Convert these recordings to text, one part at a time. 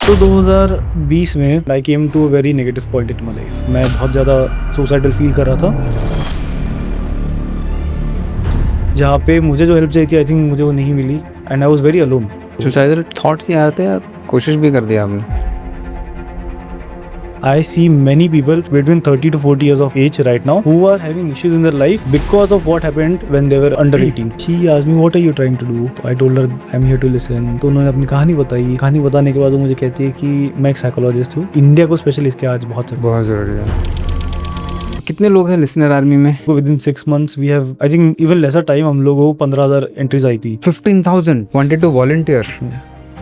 तो 2020 में I came to a very negative point in my life. मैं बहुत ज़्यादा सुसाइडल फील कर रहा था, जहाँ पे मुझे जो हेल्प चाहिए थी आई थिंक मुझे वो नहीं मिली and I was very alone. Suicidal thoughts ही आते हैं या कोशिश भी कर दिया आपने? I see many people between 30 to 40 years of age right now who are having issues in their life because of what happened when they were under 18. She asked me, what are you trying to do? I told her, I'm here to listen. तो उन्होंने अपनी कहानी बताई। कहानी बताने के बाद वो मुझे कहती है कि मैं एक साइकोलॉजिस्ट हूँ। इंडिया को स्पेशली इसके आज बहुत ज़रूरी है। कितने लोग हैं लिसनर आर्मी में? Within 6 months we have, I think even lesser time, हम लोगों को 15,000 एंट्रीज आई थी। 15,000 wanted to volunteer।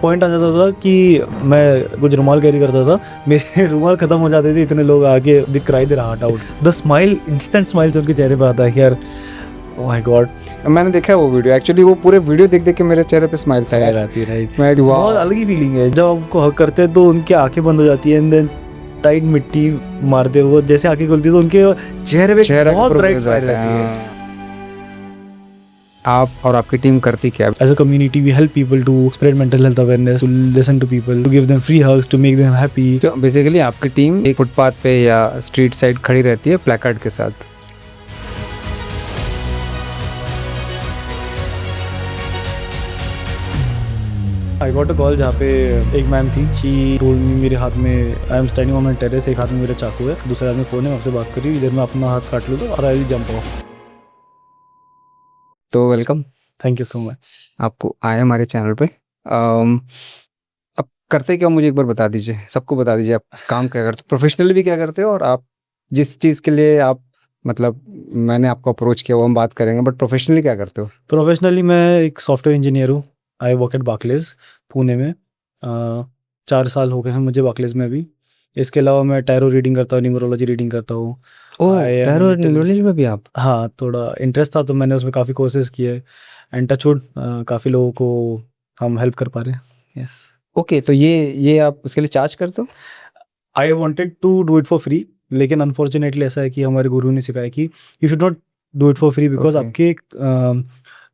पॉइंट आ जाता था कि मैं कुछ रुमाल कैरी करता था, मेरे रुमाल खत्म हो जाते थे, इतने लोग आगे दिखाई दे रहा heart out. The smile, instant smile जो उनके चेहरे पे आता है यार, ओह माय गॉड। मैंने देखा है वो वीडियो, एक्चुअली वो पूरे वीडियो देख देख के मेरे चेहरे पे स्माइल सा रहती है, राइट। मैं बहुत अलग ही फीलिंग है जब आपको हक करते हैं तो उनकी आंखें बंद हो जाती है एंड देन टाइट मिट्टी मारते वो जैसे आंखें खुलती है तो उनके चेहरे पे बहुत ब्राइट रहती है। आप और आपकी टीम करती क्या? As a community, we help people to spread mental health awareness, to listen to people, to give them free hugs, to make them happy. तो बेसिकली आपकी टीम एक फुटपाथ पे या स्ट्रीट साइड खड़ी रहती है प्लेकार्ड के साथ। I got a call जहाँ पे एक मैम थी। She told me, मेरे हाथ में I am standing on my terrace, एक हाथ में मेरा चाकू है, दूसरे हाथ में फ़ोन है, मैं आपसे बात कर रही हूँ, इधर मैं अपना हाथ काट लूँगा और आई विल जंप ऑफ। तो welcome, thank you so much. आपको आए हमारे चैनल पे। अब करते क्या, मुझे एक बार बता दीजिए, सबको बता दीजिए आप काम क्या करते हो, प्रोफेशनली भी क्या करते हो, और आप जिस चीज़ के लिए आप मतलब मैंने आपको अप्रोच किया वो हम बात करेंगे, बट प्रोफेशनली क्या करते हो? प्रोफेशनली मैं एक सॉफ्टवेयर इंजीनियर हूँ। I work at Barclays Pune में। 4 साल हो गए हैं मुझे बार्कलेज में अभी। इसके अलावा मैं टैरो रीडिंग करता हूँ, न्यूमरोलॉजी रीडिंग करता हूँ। ओह, टैरो न्यूमरोलॉजी में भी आप? हाँ, थोड़ा इंटरेस्ट था तो मैंने उसमें काफ़ी कोर्सेज किए एंड टचवुड काफ़ी लोगों को हम हेल्प कर पा रहे हैं। यस। ओके, तो ये आप उसके लिए चार्ज करते हो? I wanted to do it for free, लेकिन अनफॉर्चुनेटली ऐसा है कि हमारे गुरु ने सिखाया कि you should not do it for free because Okay. आपके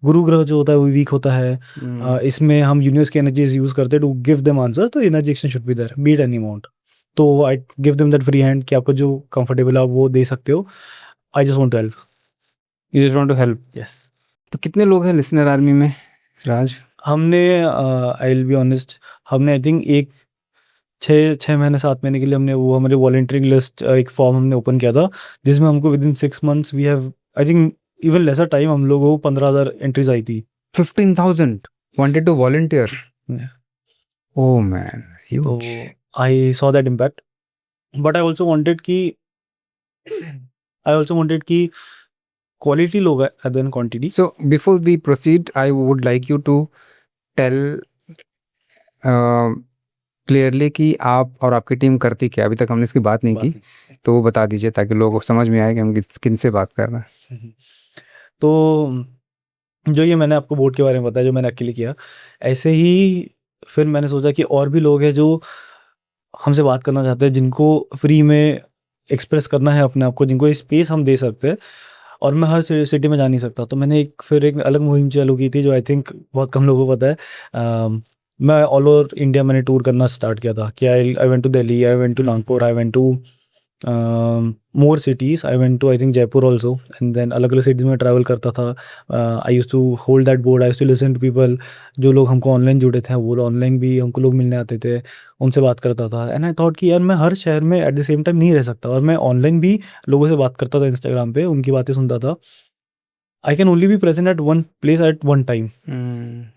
गुरु ग्रह जो होता है वो वीक होता है। इसमें हम यूनिवर्स की एनर्जीज यूज़ करते हैं टू गिव देम आंसर, तो energy exchange should be there, be it any amount. तो I give them that free hand कि आपको जो कंफर्टेबल है आप वो दे सकते हो। I just want to help. You just want to help. Yes. तो कितने लोग हैं लिसनर आर्मी में, राज? हमने आई विल बी ऑनेस्ट, हमने आई थिंक एक 6 महीने 7 महीने के लिए हमने वो हमारे वॉलंटियरिंग लिस्ट एक फॉर्म हमने ओपन किया था, जिसमें हमको within 6 months we have, I think even lesser time, हम लोगों को 15,000 एंट्रीज आई थी। 15,000 wanted to volunteer। Yeah. Oh man, तो huge। I saw that impact, but I also wanted कि क्वालिटी लोग है then quantity. So before we proceed, I would like you to tell clearly कि आप और आपकी टीम करती क्या। अभी तक हमने इसकी बात नहीं की, तो वो बता दीजिए ताकि लोगों को समझ में आए कि हम किन से बात कर रहे हैं। तो जो ये मैंने आपको बोर्ड के बारे में बताया जो मैंने अकेले किया, ऐसे ही फिर मैंने सोचा कि और भी लोग हैं जो हमसे बात करना चाहते हैं, जिनको फ्री में एक्सप्रेस करना है अपने आप को, जिनको स्पेस हम दे सकते हैं, और मैं हर सिटी में जा नहीं सकता। तो मैंने फिर एक अलग मुहिम चालू की थी जो आई थिंक बहुत कम लोगों को पता है। मैं ऑल ओवर इंडिया मैंने टूर करना स्टार्ट किया था कि I went to Delhi, I went to Nagpur, I went to more cities, I went to I think Jaipur also, and then अलग अलग सिटीज़ में ट्रैवल करता था। I use to hold that board, I use to listen to people. जो लोग हमको online जुड़े थे वो ऑनलाइन भी हमको लोग मिलने आते थे, उनसे बात करता था। एंड आई थॉट कि यार मैं हर शहर में एट द सेम टाइम नहीं रह सकता, और मैं ऑनलाइन भी लोगों से बात करता था, इंस्टाग्राम पे उनकी बातें सुनता था। I can only be present at one place at one time.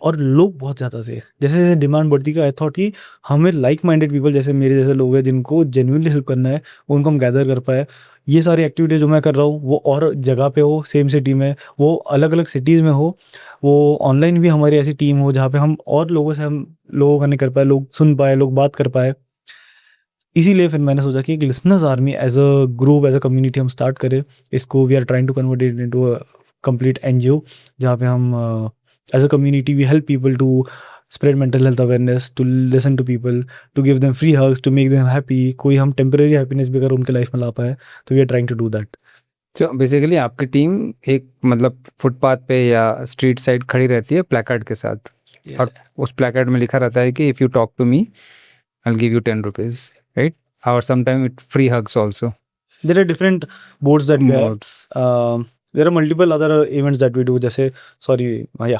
और लोग बहुत ज़्यादा से जैसे जैसे डिमांड बढ़ती गई, आई थॉट कि हमें लाइक माइंडेड पीपल जैसे मेरे जैसे लोग हैं जिनको जेन्युइनली हेल्प करना है, उनको हम गैदर कर पाए। ये सारी एक्टिविटी जो मैं कर रहा हूँ वो और जगह पे हो, सेम सिटी में, वो अलग अलग सिटीज़ में हो, वो ऑनलाइन भी हमारी ऐसी टीम हो जहाँ पे हम और लोगों से हम लोगों का नहीं कर पाए, लोग सुन पाए, लोग बात कर पाए। इसीलिए फिर मैंने सोचा कि एक listeners army as a group, as a community हम स्टार्ट करें इसको। We are trying to convert it into a complete NGO, जहाँ पे हम as a community we help people to spread mental health awareness, to listen to people, to give them free hugs, to make them happy. कोई हम temporary happiness भी अगर उनके life में ला पाए तो we are trying to do that. तो बेसिकली आपकी टीम एक मतलब फुटपाथ पे या स्ट्रीट साइड खड़ी रहती है प्लेकार्ड के साथ। और उस प्लेकार्ड में लिखा रहता है कि if you talk to me I'll give you 10 rupees, right? Or sometime it free hugs also. There are different boards that we have. Modes. There are multiple other events that we do, जैसे sorry भैया,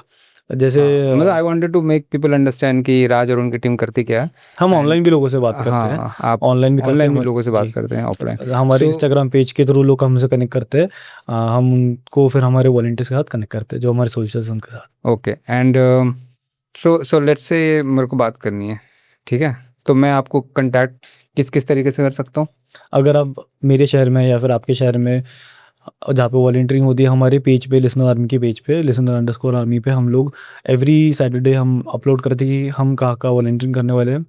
जैसे मतलब I wanted to make people understand कि राज और उनकी team करती क्या है। हम ऑनलाइन भी लोगों से बात करते हैं। हाँ, आप ऑनलाइन भी ऑनलाइन भी काफ़ी लोगों से बात जी। करते हैं ऑफलाइन। हमारे So- इंस्टाग्राम पेज के थ्रू लोग हमसे कनेक्ट करते हैं। हम उनको फिर हमारे वॉलंटियर्स के साथ कनेक्ट करते हैं, जो हमारे सोल्जर्स हैं उनके साथ। Okay and so let's say मेरे को बात करनी है, ठीक है, तो मैं आपको कांटेक्ट किस किस तरीके से कर सकता हूँ? अगर आप मेरे शहर में या फिर आपके शहर में जहाँ पे वॉलंटियरिंग होती है, हमारे पेज पे लिसनर आर्मी के पेज पे listener_army पे हम लोग एवरी सैटरडे हम अपलोड करते हैं कि हम कहाँ कहाँ वॉलंटियरिंग करने वाले हैं।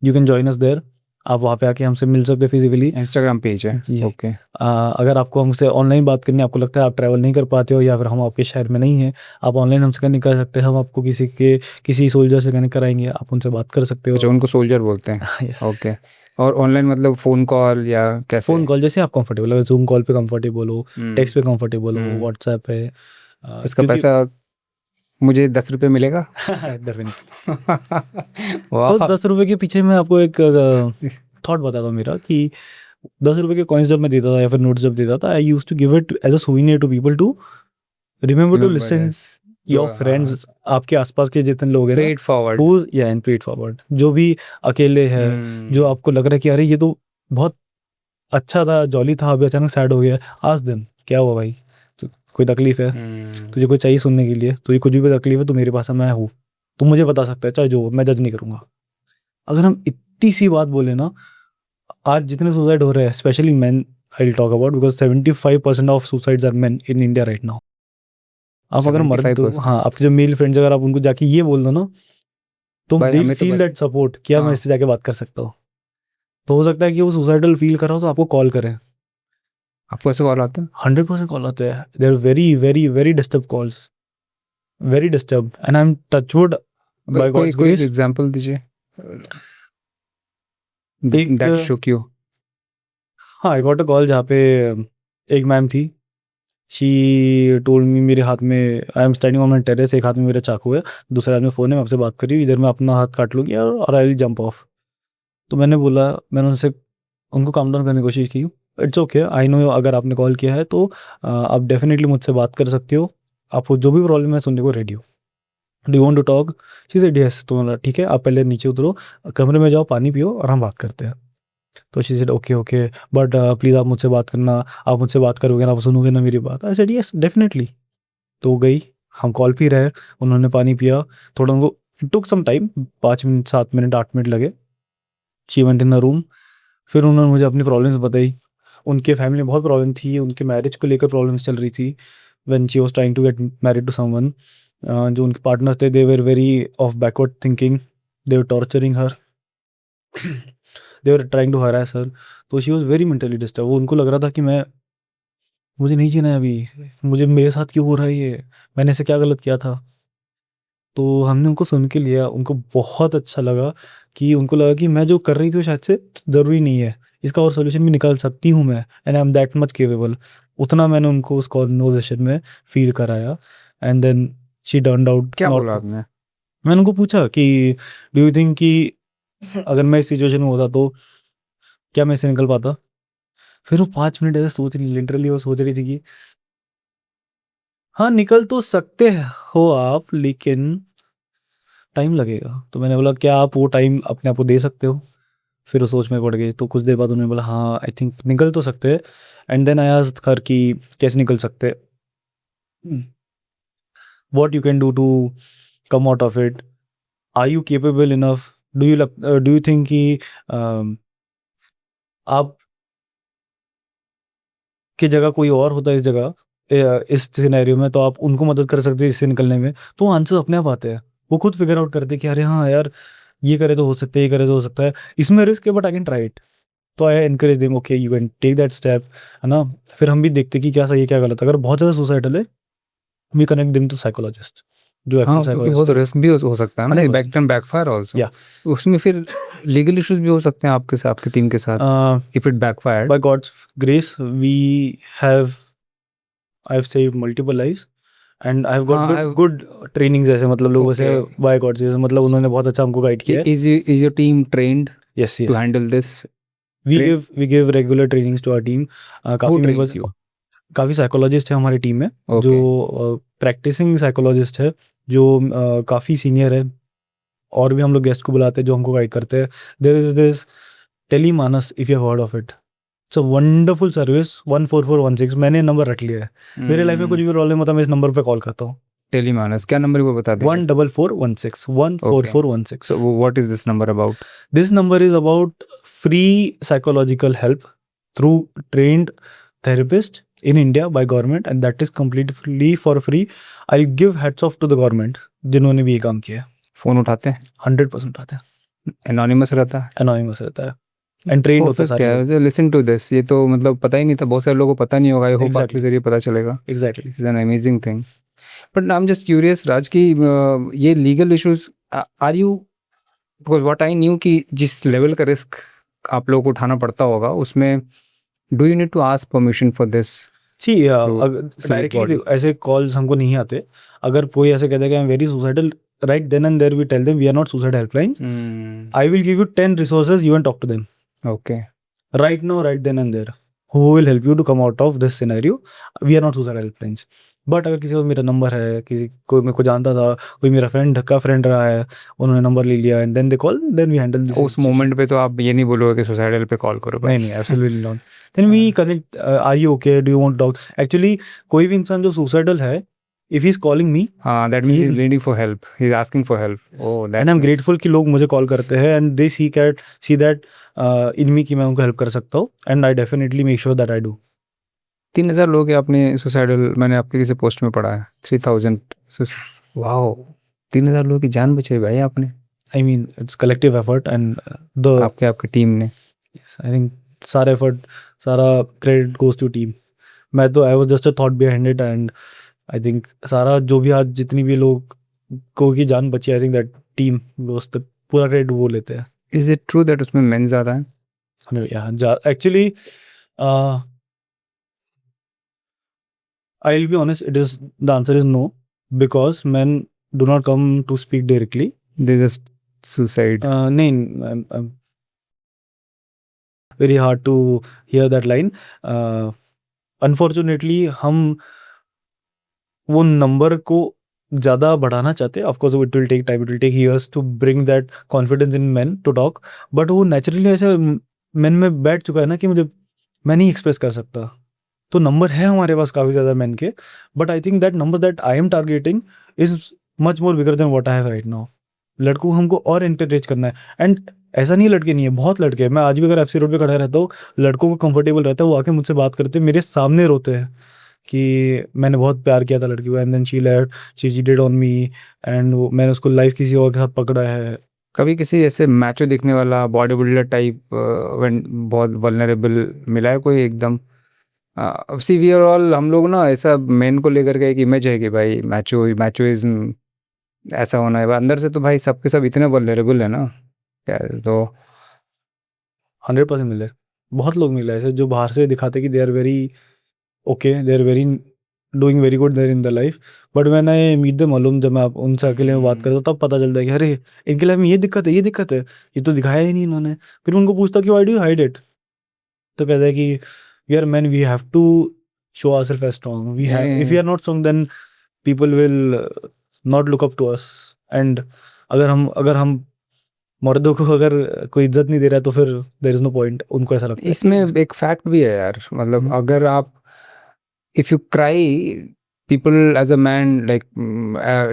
You can join us there. आप वहाँ पे आके हमसे मिल सकते हैं फिजिकली। इंस्टाग्राम पेज है, जी। ओके। अगर आपको हमसे ऑनलाइन बात करनी है, आपको लगता है आप ट्रैवल नहीं कर पाते हो या फिर हम आपके शहर में नहीं हैं, आप ऑनलाइन हमसे कनेक्ट कर सकते हैं। हम आपको किसी सोल्जर से कनेक्ट कराएंगे, आप उनसे बात कर सकते हो। अच्छा, उनको सोल्जर बोलते हैं। यस। ओके। और ऑनलाइन मतलब फ़ोन कॉल या कैसे? फ़ोन कॉल जैसे आप कंफर्टेबल हो, जूम कॉल पे कंफर्टेबल हो, टेक्स्ट पे कंफर्टेबल हो, व्हाट्सएप पे। इसका पैसा मुझे 10 रुपये मिलेगा? तो 10 रुपये के पीछे मैं आपको एक थॉट बताता हूँ मेरा, कि 10 रुपये के कॉइन्स जब मैं देता था या फिर नोट्स जब देता था, I use to give it as a souvenir to people to remember to listen your friends. आपके आसपास के जितने लोग हैं paid forward, and paid forward, जो भी अकेले है, जो आपको लग रहा है कि अरे ये तो बहुत अच्छा था, जॉली था, अभी अचानक सैड हो गया, आज दिन क्या हुआ भाई, तो कोई तकलीफ है, तुझे कोई चाहिए सुनने के लिए, तुझे कुछ भी तकलीफ है तो मेरे पास है, मैं हूँ, तुम मुझे बता सकता है, चाहे जो, मैं जज नहीं करूँगा। अगर हम इतनी सी बात बोले ना, आज जितने सुसाइड हो रहे हैं, specially men, I will talk about, because 75% of suicides are men in India right now. आप अगर मर्द हो, 75%? हाँ, आपके जो मेल फ्रेंड्स, अगर आप उनको जाके ये बोल दो ना, तो भाई दे हमें तो फील दैट सपोर्ट, क्या मैं हाँ। इससे जाके बात कर सकता हूँ। तो हो सकता है कि वो सुसाइडल फील कर रहा हो तो आपको कॉल करें। आपको ऐसे कॉल आते हैं? 100% कॉल आते हैं। They are very very very disturb calls, very disturb, and I am touchwood by कोई गॉड्स कोई ग्रेस। एग्जांपल दीजिए एक दैट शोक यू। हाँ, आई गॉट अ कॉल जहाँ पे एक मैम थी, शी टोल्ड मी, मेरे हाथ में, I am standing on my terrace, एक हाथ में मेरा चाकू है, दूसरे हाथ में फ़ोन है, मैं आपसे बात कर रही हूँ, इधर मैं अपना हाथ काट लूँगी और आई विल जंप ऑफ। तो मैंने बोला, मैंने उनसे उनको काम डाउन करने की कोशिश की, इट्स ओके, आई नो अगर आपने कॉल किया है तो आप डेफिनेटली मुझसे बात कर सकते हो, आपको जो भी प्रॉब्लम है सुनने को रेडी हो, do you want to talk? She said yes. तो बोला ठीक है, आप पहले नीचे उतरो, कमरे में जाओ, पानी पियो और हम बात करते हैं। तो she said okay okay, but please आप मुझसे बात करना, आप मुझसे बात करोगे ना, आप सुनोगे ना मेरी बात? I said yes definitely. तो वो गई, हम कॉल पी रहे, उन्होंने पानी पिया, थोड़ा उनको, it took some time, 5 minute, 7 minute, 8 minute लगे। She went in the room, फिर उन्होंने मुझे अपनी प्रॉब्लम्स बताई। उनके फैमिली में बहुत प्रॉब्लम थी, उनके मैरिज को लेकर प्रॉब्लम्स चल रही थी, when she was trying to get married to someone. जो उनके पार्टनर थे, they were very of backward thinking, they were torturing her, they were trying to harass her. तो she was very mentally disturb. वो उनको लग रहा था कि मुझे नहीं जीना है अभी, मुझे, मेरे साथ क्यों हो रहा है ये, मैंने ऐसे क्या गलत किया था। तो हमने उनको सुन के लिया, उनको बहुत अच्छा लगा, कि उनको लगा कि मैं जो कर रही थी वो शायद से ज़रूरी नहीं है, इसका और सॉल्यूशन भी निकाल सकती हूँ मैं, and I am that much capable. उतना मैंने उनको उस कॉन्वर्सेशन में फील कराया, and then she turned out क्या नॉट। बोला आपने? मैंने उनको पूछा कि डू यू थिंक कि अगर मैं इस सिचुएशन में होता तो क्या मैं इससे निकल पाता? फिर वो 5 मिनट ऐसे सोच रही, लिटरली वो सोच रही थी कि हाँ, निकल तो सकते हो आप, लेकिन टाइम लगेगा। तो मैंने बोला, क्या आप वो टाइम अपने आप को दे सकते हो? फिर वो सोच में पड़ गई। तो कुछ देर बाद उन्होंने बोला, हाँ आई थिंक निकल तो सकते हैं। And then I asked her कि कैसे निकल सकते हैं, what you can do to come out of it, are you capable enough, do you think कि आप की जगह कोई और होता है इस जगह, इस सिनेरियो में, तो आप उनको मदद कर सकते हैं इससे निकलने में? तो आंसर अपने आप आते हैं, वो खुद फिगर आउट करते हैं कि अरे हाँ यार, ये करे तो हो सकता है, ये करे तो हो सकता है, इसमें रिस्क है but I can try it. तो I encourage them, okay you can take that step, है ना। फिर हम भी देखते कि क्या सही है क्या गलत है। अगर बहुत ज़्यादा सुसाइडल है, we connect them to psychologist, जो एक्चुअल हाँ, क्योंकि बहुत साइकोलॉजिस्ट। रिस्क भी हो सकता है ना, 100%। Back can backfire also. या उसमें फिर लीगल इश्यूज भी हो सकते हैं आपके साथ, आपकी टीम के साथ, if it backfired. By god's grace we have, I have saved multiple lives, and I have got हाँ, गुड ट्रेनिंग्स ऐसे, मतलब लोगों से ओके। बाय गॉड से, मतलब उन्होंने बहुत अच्छा हमको गाइड किया है। Is your team trained yes to yes, handle this? We Trained? Give regular trainings to our team. Who काफ़ी मेंबर्स, ट्रेन्स यू? काफ़ी साइकोलॉजिस्ट है हमारी टीम में, जो ओके। प्रैक्टिसिंग साइकोलॉजिस्ट है, जो काफ़ी सीनियर है। और भी हम लोग गेस्ट को बुलाते हैं जो हमको गाइड करते हैं। There is this Telemanas, if you have heard of it, it's a wonderful service. 14416 मैंने नंबर रख लिया है। मेरे लाइफ में कुछ भी प्रॉब्लम होता है, मैं इस नंबर पे कॉल करता हूँ। टेलीमानस, क्या नंबर है वो बता दीजिए। 14416 okay. 14416। So what is this number about? This number is about free psychological help through trained therapist in India by government, and that is completely for free. I give hats off to the government जिन्होंने भी ये काम किया है। Phone उठाते हैं? 100% आते हैं, एनोनिमस रहता है? anonymous रहता है, and trained होता है परफेक्ट सारे लोग। यार, लिसन टू दिस। ये तो मतलब पता ही नहीं था, बहुत सारे लोगों को पता नहीं होगा। आई होप आपके Exactly, जरिए पता चलेगा। exactly. It's an amazing thing. But I am just curious Raj की ये legal issues are you, because what I knew कि जिस लेवल का रिस्क आप लोगों को उठाना पड़ता होगा उसमें do you need to ask permission for this See, through civic directly body? ऐसे कॉल्स हमको नहीं आते। अगर कोई ऐसे कहता है कि I am very suicidal, right then and there we tell them we are not suicide helplines. I will give you 10 resources, you can talk to them okay. right now, right then and there, who will help you to come out of this scenario. We are not suicide helplines. But अगर किसी को मेरा number है, किसी कोई मेरे को जानता था, कोई मेरा फ्रेंड का फ्रेंड रहा है, उन्होंने नंबर ले लिया and then they call, then we handle this. उस मोमेंट पे तो आप ये नहीं बोलोगे कि सुसाइडल पे कॉल करो भाई? नहीं नहीं, absolutely not. Then we connect, are you okay, do you want talk. Actually कोई भी इंसान जो सुसाइडल है, if he is calling me, हाँ, that means he is needing for help, he is asking for help. Oh and I am grateful कि लोग मुझे call करते हैं and they see that in मी कि मैं उनको हेल्प कर सकता हूँ, and I definitely make sure that I do. 3000 लोग हैं आपने सुसाइडल, मैंने आपके किसी पोस्ट में पढ़ा है 3000। वाओ, 3000 लोगों की जान बचाई भाई आपने। I mean, it's collective effort and आपके टीम ने। yes, I think सारा effort, सारा credit goes to team. मैं तो I was just a thought behind it, and I think सारा जो भी आज जितनी भी लोग को की जान बची, I think that team goes the पूरा credit वो लेते हैं। इज इट ट्रू दैट उसमें मेन ज़्यादा है? हमें यहाँ actually I'll be honest, the answer is no, because men do not come to speak directly. They just suicide? नहीं, very hard to hear that line. Unfortunately हम वो number को ज़्यादा बढ़ाना चाहते हैं। Of course it will take time, it will take years to bring that confidence in man to talk, but वो naturally ऐसे मैन में बैठ चुका है ना कि मुझे, मैं नहीं एक्सप्रेस कर सकता। तो नंबर है हमारे पास काफ़ी ज़्यादा मैन के, but I think that number that I am targeting is much more bigger than what I have right now. लड़कों को हमको और एंकरेज करना है, एंड ऐसा नहीं लड़के नहीं है, बहुत लड़के हैं। मैं आज भी अगर एफसी रोड पे खड़ा रहता हूँ, लड़कों को कंफर्टेबल रहता है, वो आके मुझसे बात करते हैं, मेरे सामने रोते हैं कि मैंने बहुत प्यार किया था लड़की को, and then she left, she cheated on me, and मैंने उसको लाइफ किसी और के साथ पकड़ा है। कभी किसी ऐसे मैचो दिखने वाला बॉडी बिल्डर टाइप बहुत वल्नरेबल मिला है कोई एकदम? सी वी आर ऑल, हम लोग ना ऐसा मेन को लेकर के एक इमेज है कि भाई मैचोइज्म ऐसा होना है, अंदर से तो भाई सबके सब इतने वल्नरेबल है ना क्या? तो 100% मिले, बहुत लोग मिले ऐसे जो बाहर से दिखाते कि they are very okay, they are very doing very good there in the life, but when I meet them alone, जब मैं उनसे अकेले में बात करता हूँ, तब पता चलता है कि अरे इनके लाइफ में ये दिक्कत है, ये दिक्कत है, ये तो दिखाया ही नहीं इन्होंने। फिर उनको पूछता कि why do you hide it, तो कहता है कि we are man, we have to show ourself as strong, we have, if we are not strong then people will not look up to us. And अगर हम मर्दों को अगर कोई इज्जत नहीं दे रहा है तो फिर देयर इज नो पॉइंट, उनको ऐसा लगता है। इसमें एक फैक्ट भी है यार, मतलब अगर आप if you cry, people as a man like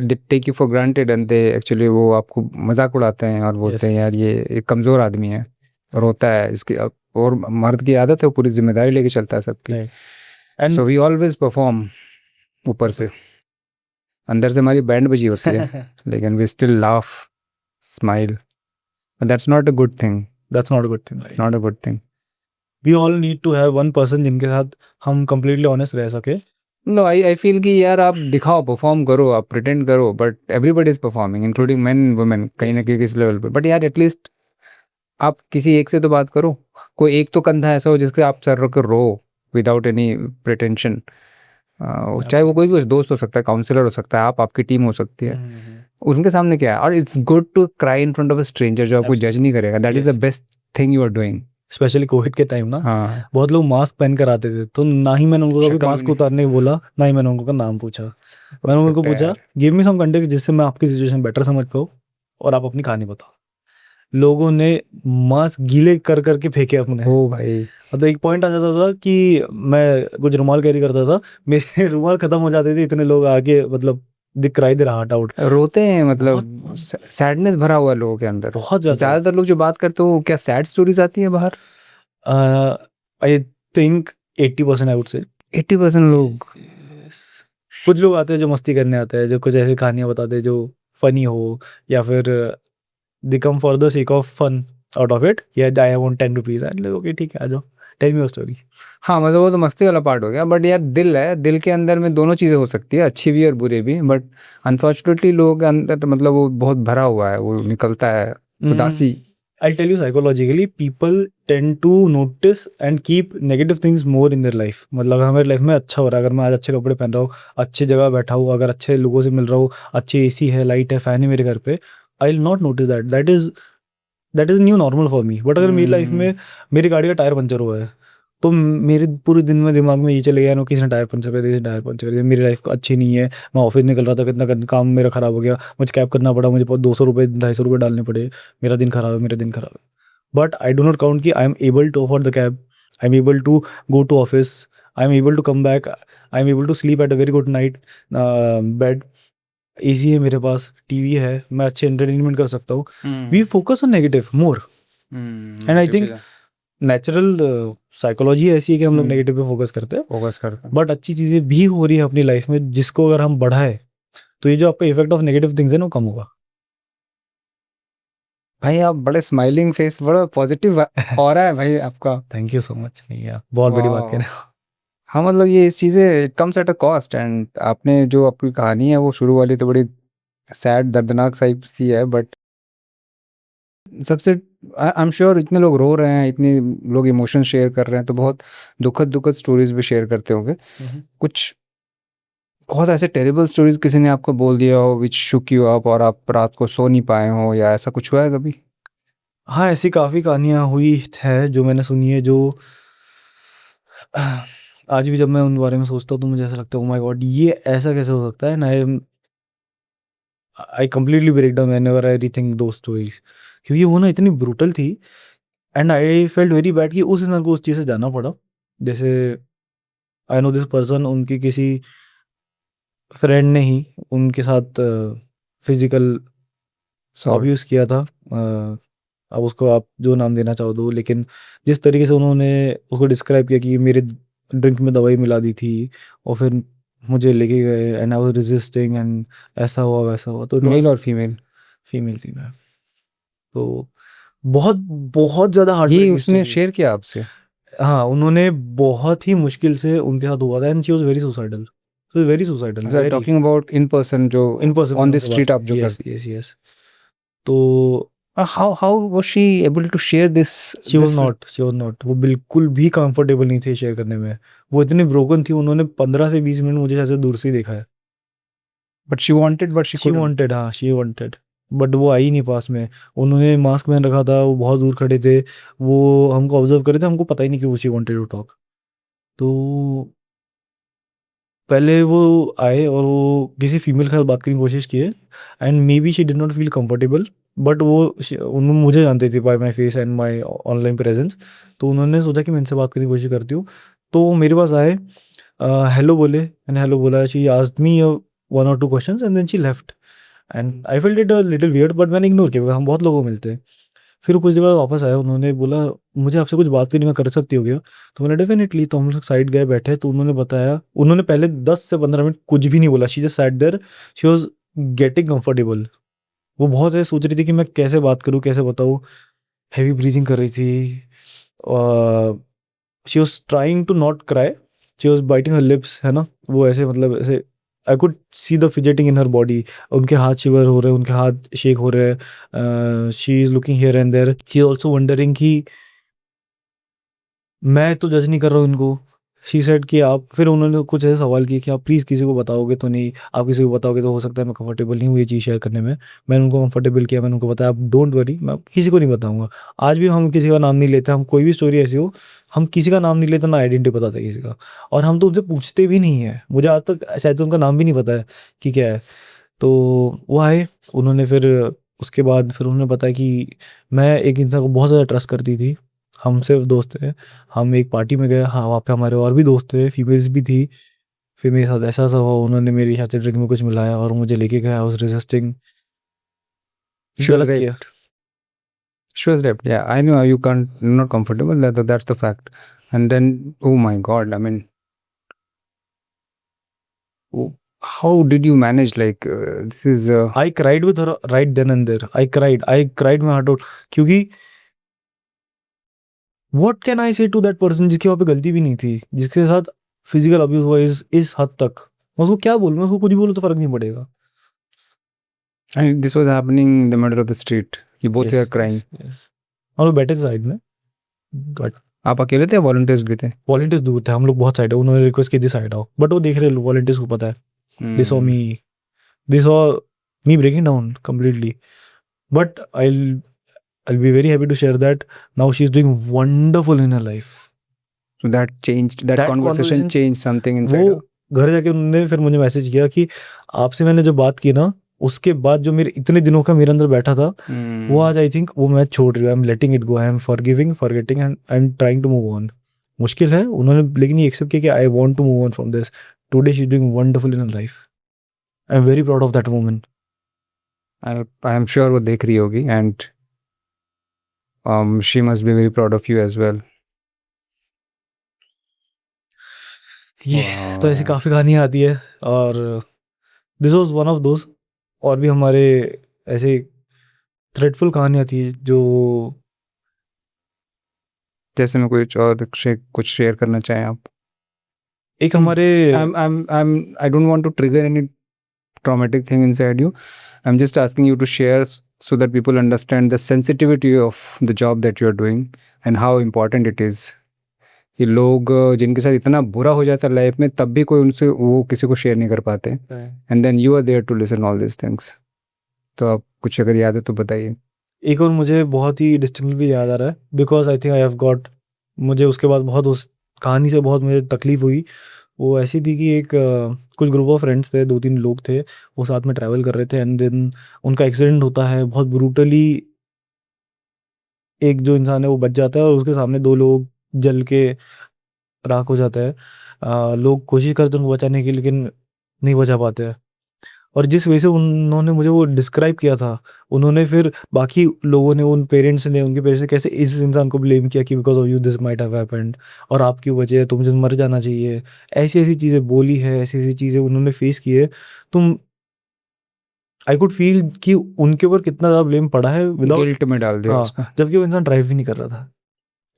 they take you for granted and they actually वो आपको मजाक उड़ाते हैं और बोलते हैं Yes. यार ये एक कमज़ोर आदमी है, रोता है इसकी और मर्द की आदत है वो पूरी जिम्मेदारी लेके चलता है सबकी। Right. And so we always perform ऊपर से, अंदर से हमारी बैंड बजी होती है लेकिन we still laugh, smile, that's not a good thing, that's not a good thing. It's not a good thing. We all need to have one person जिनके साथ हम completely honest रह सके। नो, आई फील कि यार आप दिखाओ, perform करो, आप प्रिटेंड करो, but everybody is performing including main women कहीं ना कहीं किस लेवल पे। बट यार एटलीस्ट आप किसी एक से तो बात करो, कोई एक तो कंधा ऐसा हो जिससे आप सर रख रो विदाउट एनी प्रिटेंशन। चाहे वो कोई भी दोस्त हो सकता है, काउंसलर हो सकता है, आप आपकी टीम हो सकती है, उनके सामने क्या है। और it's good to cry in front of a stranger जो आपको जज नहीं करेगा, that is the best thing you are doing. Specially Covid के टाइम ना हाँ, बहुत लोग मास्क पहन कर आते थे, तो ना ही मैंने उनको कभी शक्ल भी मास्क नहीं। उतारने को बोला, ना ही मैंने उनको नाम पूछा। मैंने हो उनको सकता है पूछा यार। गिव मी सम कंटेक्ट जिससे मैं आपकी सिचुएशन बेटर समझ पाऊँ और आप अपनी कहानी बताओ। लोगों ने मास्क गीले कर करके फेंके अपने। ओ भाई, मतलब एक पॉइंट आ जाता था कि मैं कुछ रुमाल कैरी करता था, मेरे रुमाल खत्म हो जाते थे, इतने लोग आके मतलब दिख रहा दे रहा हार्ट आउट। रोते हैं, बहुत मतलब सैडनेस भरा हुआ है लोगों के अंदर। बहुत ज्यादा। ज्यादातर लोग जो बात करते हो, क्या सैड स्टोरीज आती है बाहर? I think 80% I would say. 80% लोग। कुछ लोग आते हैं जो मस्ती करने आते हैं, जो कुछ ऐसी कहानियां बताते हैं जो फनी हो, या फिर they come for the sake of fun out of it, या I want 10 rupees, and okay ठीक है आ जाओ, टेल मी योर स्टोरी। हाँ, मतलब वो तो मस्ती वाला पार्ट हो गया, बट यार दिल है, दिल के अंदर में दोनों चीज़ें हो सकती है, अच्छी भी और बुरी भी, बट अनफॉर्चुनेटली लोगों के अंदर मतलब वो बहुत भरा हुआ है, वो निकलता है उदासी। I'll tell you psychologically, people tend to notice and keep negative things more in their life. मतलब हमारे लाइफ में अच्छा हो रहा है, अगर मैं आज अच्छे कपड़े पहन रहा हूँ, अच्छी जगह बैठा हूँ, अगर अच्छे लोगों से मिल रहा हूँ, अच्छी एसी है, लाइट है, फैन है मेरे घर पे, I will not notice that, that is new normal for me. But अगर मेरी लाइफ में मेरी गाड़ी का टायर पंचर हुआ है, तो मेरे पूरे दिन में दिमाग में ये चले गया ना, किसी ने टायर पंचर कर दिया, टायर पंचर कर दिया, मेरी लाइफ अच्छी नहीं है, मैं ऑफिस निकल रहा था, कितना काम मेरा खराब हो गया, मुझे कैब करना पड़ा, मुझे 200 रुपये 250 रुपये डालने पड़े, मेरा दिन खराब है, मेरा दिन खराब है। But I do not count कि I am able to afford the cab, I am able to go to office, I am able to come back, I am able to sleep at a very good night bed, AC है मेरे पास, TV है, मैं अच्छे entertainment कर सकता हूँ। We focus on negative more, and I think natural psychology ऐसी है कि हम लोग नेगेटिव पे फोकस करते हैं। फोकस करते हैं। बट अच्छी चीज़ें भी हो रही है अपनी लाइफ में, जिसको अगर हम बढ़ाए तो ये जो आपका इफेक्ट ऑफ नेगेटिव थिंग्स है ना, वो कम होगा। भाई आप बड़े स्माइलिंग फेस, बड़ा पॉजिटिव ऑरा है भाई आपका। Thank you so much. नहीं यार, बहुत बड़ी बात कह रहे हो। हाँ, मतलब ये चीज़ें it comes at a cost, and आपने जो आपकी कहानी है वो शुरू वाली तो बड़ी सैड दर्दनाक सी है, बट सबसे आई एम श्योर इतने लोग रो रहे हैं, इतने लोग इमोशन शेयर कर रहे हैं, तो बहुत दुखद स्टोरीज भी शेयर करते होंगे। कुछ बहुत ऐसे टेरिबल स्टोरीज किसी ने आपको बोल दिया हो विच शुक यू अप, और आप रात को सो नहीं पाए हो, या ऐसा कुछ हुआ है कभी? हाँ, ऐसी काफ़ी कहानियाँ हुई है जो मैंने सुनी है, जो आज भी जब मैं उन बारे में सोचता हूँ तो मुझे ऐसा लगता है, ओ माय गॉड, ये ऐसा कैसे हो सकता है। ना I completely break down whenever I rethink दो स्टोरीज, क्योंकि वो ना इतनी ब्रूटल थी, and I felt very bad कि उस इंसान को उस चीज़ से जाना पड़ा। जैसे आई नो दिस पर्सन, उनकी किसी फ्रेंड ने ही उनके साथ फिजिकल सॉरी। अब्यूज़ किया था। अब उसको आप जो नाम देना चाहो दो, लेकिन जिस तरीके से उन्होंने उसको डिस्क्राइब किया कि मेरे ड्रिंक में दवाई मिला दी थी और फिर मुझे लेके गए, and I was resisting, and ऐसा हुआ वैसा हुआ, तो इट मेल वाज और फीमेल? फीमेल थी मैं। तो बहुत बहुत ज़्यादा हार्ट ये ब्रेकिंग उसने स्टोरी। शेयर किया आपसे? हाँ, उन्होंने बहुत ही मुश्किल से उनके साथ हुआ था, and she was very suicidal, so very suicidal, अच्छा, very talking about in person, जो इन पर्सन ऑन मैंने द उनसे बात स्ट्रीट आप जो की। यस करते, यस यस। तो how was she able to share this this? She was not, वो बिल्कुल भी कंफर्टेबल नहीं थे शेयर करने में। वो इतनी ब्रोकन थी, उन्होंने 15 से 20 मिनट मुझे ऐसे दूर से ही देखा है। But she wanted, but she she couldn't. Wanted, हाँ शी वांटेड, बट वो आई नहीं पास में। उन्होंने मास्क पहन रखा था, वो बहुत दूर खड़े थे, वो हमको ऑब्जर्व कर रहे थे, हमको पता ही नहीं कि वो शी वांटेड टू टॉक। तो पहले वो आए और वो किसी फीमेल के साथ बात करने की कोशिश की है, and may be she did not feel comfortable, but वो उन्होंने मुझे जानते थे by my face and my online presence, तो उन्होंने सोचा कि मैं इनसे बात करने की कोशिश करती हूँ। तो वो मेरे पास आए, हेलो बोले, मैंने हेलो बोला, she asked me 1 or 2 questions and then she left, and I felt it a little weird, but मैंने इग्नोर किया, हम बहुत लोगों को मिलते हैं। फिर कुछ देर बाद वापस आया, उन्होंने बोला मुझे आपसे कुछ बात करनी, मैं कर सकती हो क्या? तो मैंने डेफिनेटली, तो हम लोग साइड गए बैठे, तो उन्होंने बताया, उन्होंने पहले 10 से 15 मिनट कुछ भी नहीं बोला, she just sat there, she was getting comfortable. वो बहुत है सोच रही थी कि मैं कैसे बात करूँ, कैसे बताऊँ, हैवी ब्रीथिंग कर रही थी, she was trying to not cry, she was biting her lips, है ना, वो ऐसे मतलब ऐसे, I could see the fidgeting in her body, उनके हाथ शिवर हो रहे हैं, उनके हाथ शेक हो रहे हैं, she is looking here and there, she is also wondering कि मैं तो जज नहीं कर रहा हूँ इनको, शी सेड कि आप, फिर उन्होंने कुछ ऐसे सवाल किए कि आप प्लीज़ किसी को बताओगे तो नहीं, आप किसी को बताओगे तो हो सकता है मैं कंफर्टेबल नहीं हूँ ये चीज़ शेयर करने में। मैंने उनको कंफर्टेबल किया, मैंने उनको बताया आप डोंट वरी, मैं किसी को नहीं बताऊँगा। आज भी हम किसी का नाम नहीं लेते, हम कोई भी स्टोरी ऐसी हो, हम किसी का नाम नहीं लेते, ना आइडेंटिटी बताते किसी का, और हम तो उनसे पूछते भी नहीं हैं। मुझे आज तक शायद से उनका नाम भी नहीं पता है कि क्या है। तो वो आए, उन्होंने फिर उसके बाद फिर उन्होंने बताया कि मैं एक इंसान को बहुत ज़्यादा ट्रस्ट करती थी, हम सिर्फ दोस्त थे। हम एक पार्टी में गए, हाँ, वहाँ पे हमारे और भी दोस्त थे, फीमेल्स भी थी। फिर मेरे साथ ऐसा-ऐसा हुआ, उन्होंने मेरे साथ ड्रिंक में कुछ मिलाया और मुझे लेके गए, I was resisting, She was गलत किया। raped. She was raped. Yeah, I know you can't not comfortable. That's the fact. And then, oh my God, I mean, how did you manage? Like, this is. I cried with her right then and there, I cried my heart out, क्योंकि what can I say to that person जिसकी वहाँ पे गलती भी नहीं थी, जिसके साथ फिजिकल अब्यूज़ हुआ इस हद तक। मैं उसको क्या बोलूँ? मैं उसको कुछ भी बोलूँ तो फ़र्क नहीं पड़ेगा। And this was happening in the middle of the street. You both were crying. Yes. हम लोग बैठे थे साइड में, बट आप अकेले थे, वॉलंटियर्स भी थे? वॉलंटियर्स दूर थे, हम लोग बहुत साइड है, उन्होंने रिक्वेस्ट की थी साइड आओ, बट वो देख रहे वॉलंटियर्स को पता है। They saw me, they saw me breaking down completely, but I'll be very happy to share that now she's doing wonderful in her life. So that changed, that conversation changed something inside her. वो घर जाके उन्होंने फिर मुझे message किया कि आपसे मैंने जो बात की ना, उसके बाद जो मेरे इतने दिनों का मेरे अंदर बैठा था, वो आज आई थिंक वो मैं छोड़ रही हूँ, I am letting it go, I am forgiving, forgetting and I am trying to move on. मुश्किल है, उन्होंने लेकिन ये एक्सेप्ट किया कि I want to move on from this. Today she is doing wonderful in her life, I am very proud of that woman. I am sure वो देख रही होगी, and she must be very proud of you as well. ये तो ऐसी काफ़ी कहानियाँ आती है, और this was one of those. और भी हमारे ऐसे थ्रेडफुल कहानियाँ थी जो, जैसे मैं कुछ शेयर करना चाहें आप? एक हमारे I don't want to trigger any traumatic thing inside you. I'm just asking you to share so that people understand the sensitivity of the job that you're doing and how important it is. कि लोग जिनके साथ इतना बुरा हो जाता है life में, तब भी कोई उनसे वो किसी को शेयर नहीं कर पाते, and then you are there to listen all this things. तो आप कुछ अगर याद है तो बताइए। एक और मुझे बहुत ही डिस्टिंक्टली याद आ रहा है, because I think I have got, मुझे उसके बाद बहुत उस कहानी से बहुत मुझे तकलीफ हुई। वो ऐसी थी कि एक कुछ ग्रुप ऑफ फ्रेंड्स थे, 2-3 लोग थे, वो साथ में ट्रैवल कर रहे थे, एंड देन उनका एक्सीडेंट होता है बहुत ब्रूटली। एक जो इंसान है वो बच जाता है और उसके सामने 2 लोग जल के राख हो जाता है। लोग कोशिश करते हैं उनको बचाने की, लेकिन नहीं बचा पाते हैं। और जिस वजह से उन्होंने मुझे वो डिस्क्राइब किया था, उन्होंने फिर बाकी लोगों ने, उन पेरेंट्स ने, उनके पेरेंट्स ने कैसे इस इंसान को ब्लेम किया कि because of you this might have happened, और आप क्यों बचे, तुम मर जाना चाहिए। ऐसी-ऐसी चीज़ें बोली है, ऐसी-ऐसी चीज़ें उन्होंने फेस की है। तुम आई कुड फ़ील कि उनके ऊपर कितना ज़्यादा ब्लेम पड़ा है विदाउट, गिल्ट में डाल दिया उसको। हाँ, जबकि वो इंसान ड्राइव भी नहीं कर रहा था,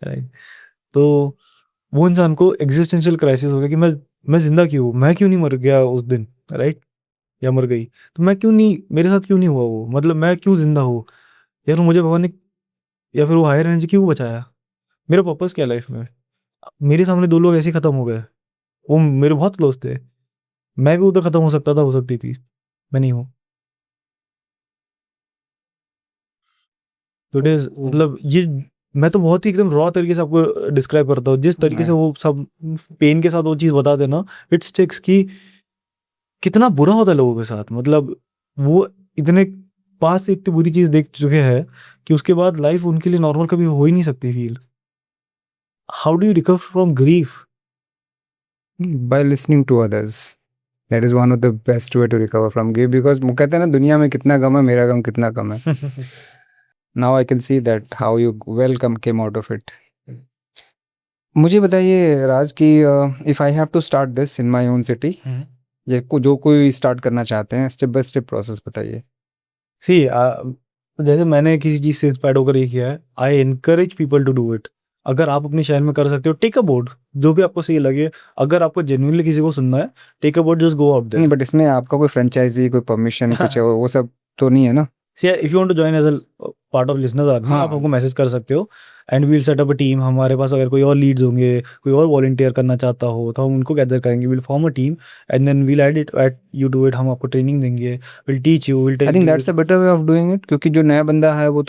राइट? तो वो इंसान को एक्जिस्टेंशियल क्राइसिस हो गया कि मैं ज़िंदा क्यों हूँ? मैं क्यों नहीं मर गया उस दिन, राइट? या मर गई, तो मैं क्यों नहीं, मेरे साथ क्यों नहीं हुआ वो? मतलब मैं क्यों ज़िंदा हूँ? या फिर मुझे भगवान ने, या फिर वो हायर एनर्जी क्यों बचाया? मेरा पर्पस क्या है लाइफ़ में? मेरे सामने 2 लोग ऐसे ही खत्म हो गए। वो मेरे बहुत क्लोज़ थे। मैं भी उधर खत्म हो सकता था, हो सकती थी। मैं नहीं हूँ। तो इट इज़, मतलब ये मैं तो बहुत ही एकदम रॉ तरीके से आपको डिस्क्राइब करता हूँ। जिस तरीके से वो सब पेन के साथ वो चीज़ बताते हैं ना, इट स्टिक्स कि कितना बुरा होता है लोगों के साथ। मतलब वो इतने पास से इतनी बुरी चीज़ देख चुके हैं कि उसके बाद लाइफ़ उनके लिए नॉर्मल कभी हो ही नहीं सकती feel. How do you recover from grief? by listening to others. That is one of the best way to recover from grief, because वो कहते हैं ना, दुनिया में कितना गम है, मेरा गम कितना कम है। Now I can see that how you came out of it. मुझे बताइए राज कि if I have to start this in my own city, या जो कोई स्टार्ट करना चाहते हैं, स्टेप बाय स्टेप प्रोसेस बताइए। सी जैसे मैंने किसी चीज़ से इंस्पायर्ड होकर ये किया है, I encourage people to do it. अगर आप अपने शहर में कर सकते हो, टेक अ बोर्ड, जो भी आपको सही लगे। अगर आपको जेन्युइनली किसी को सुनना है, take a board, just go out नहीं, देयर। बट इसमें आपका कोई फ्रेंचाइजी, कोई परमिशन, कुछ है, वो सब तो नहीं है ना? See if you want to join as part of listeners army, आप हाँ। हमको मैसेज कर सकते हो and we'll set up a team. हमारे पास अगर कोई और लीड्स होंगे, कोई और वॉलंटियर करना चाहता हो, तो हम उनको गैदर करेंगे, will form a team and then we'll add it at you do it. हम आपको ट्रेनिंग देंगे, will teach you, will I tell think you. That's a better way of doing it, क्योंकि जो नया बंदा है वो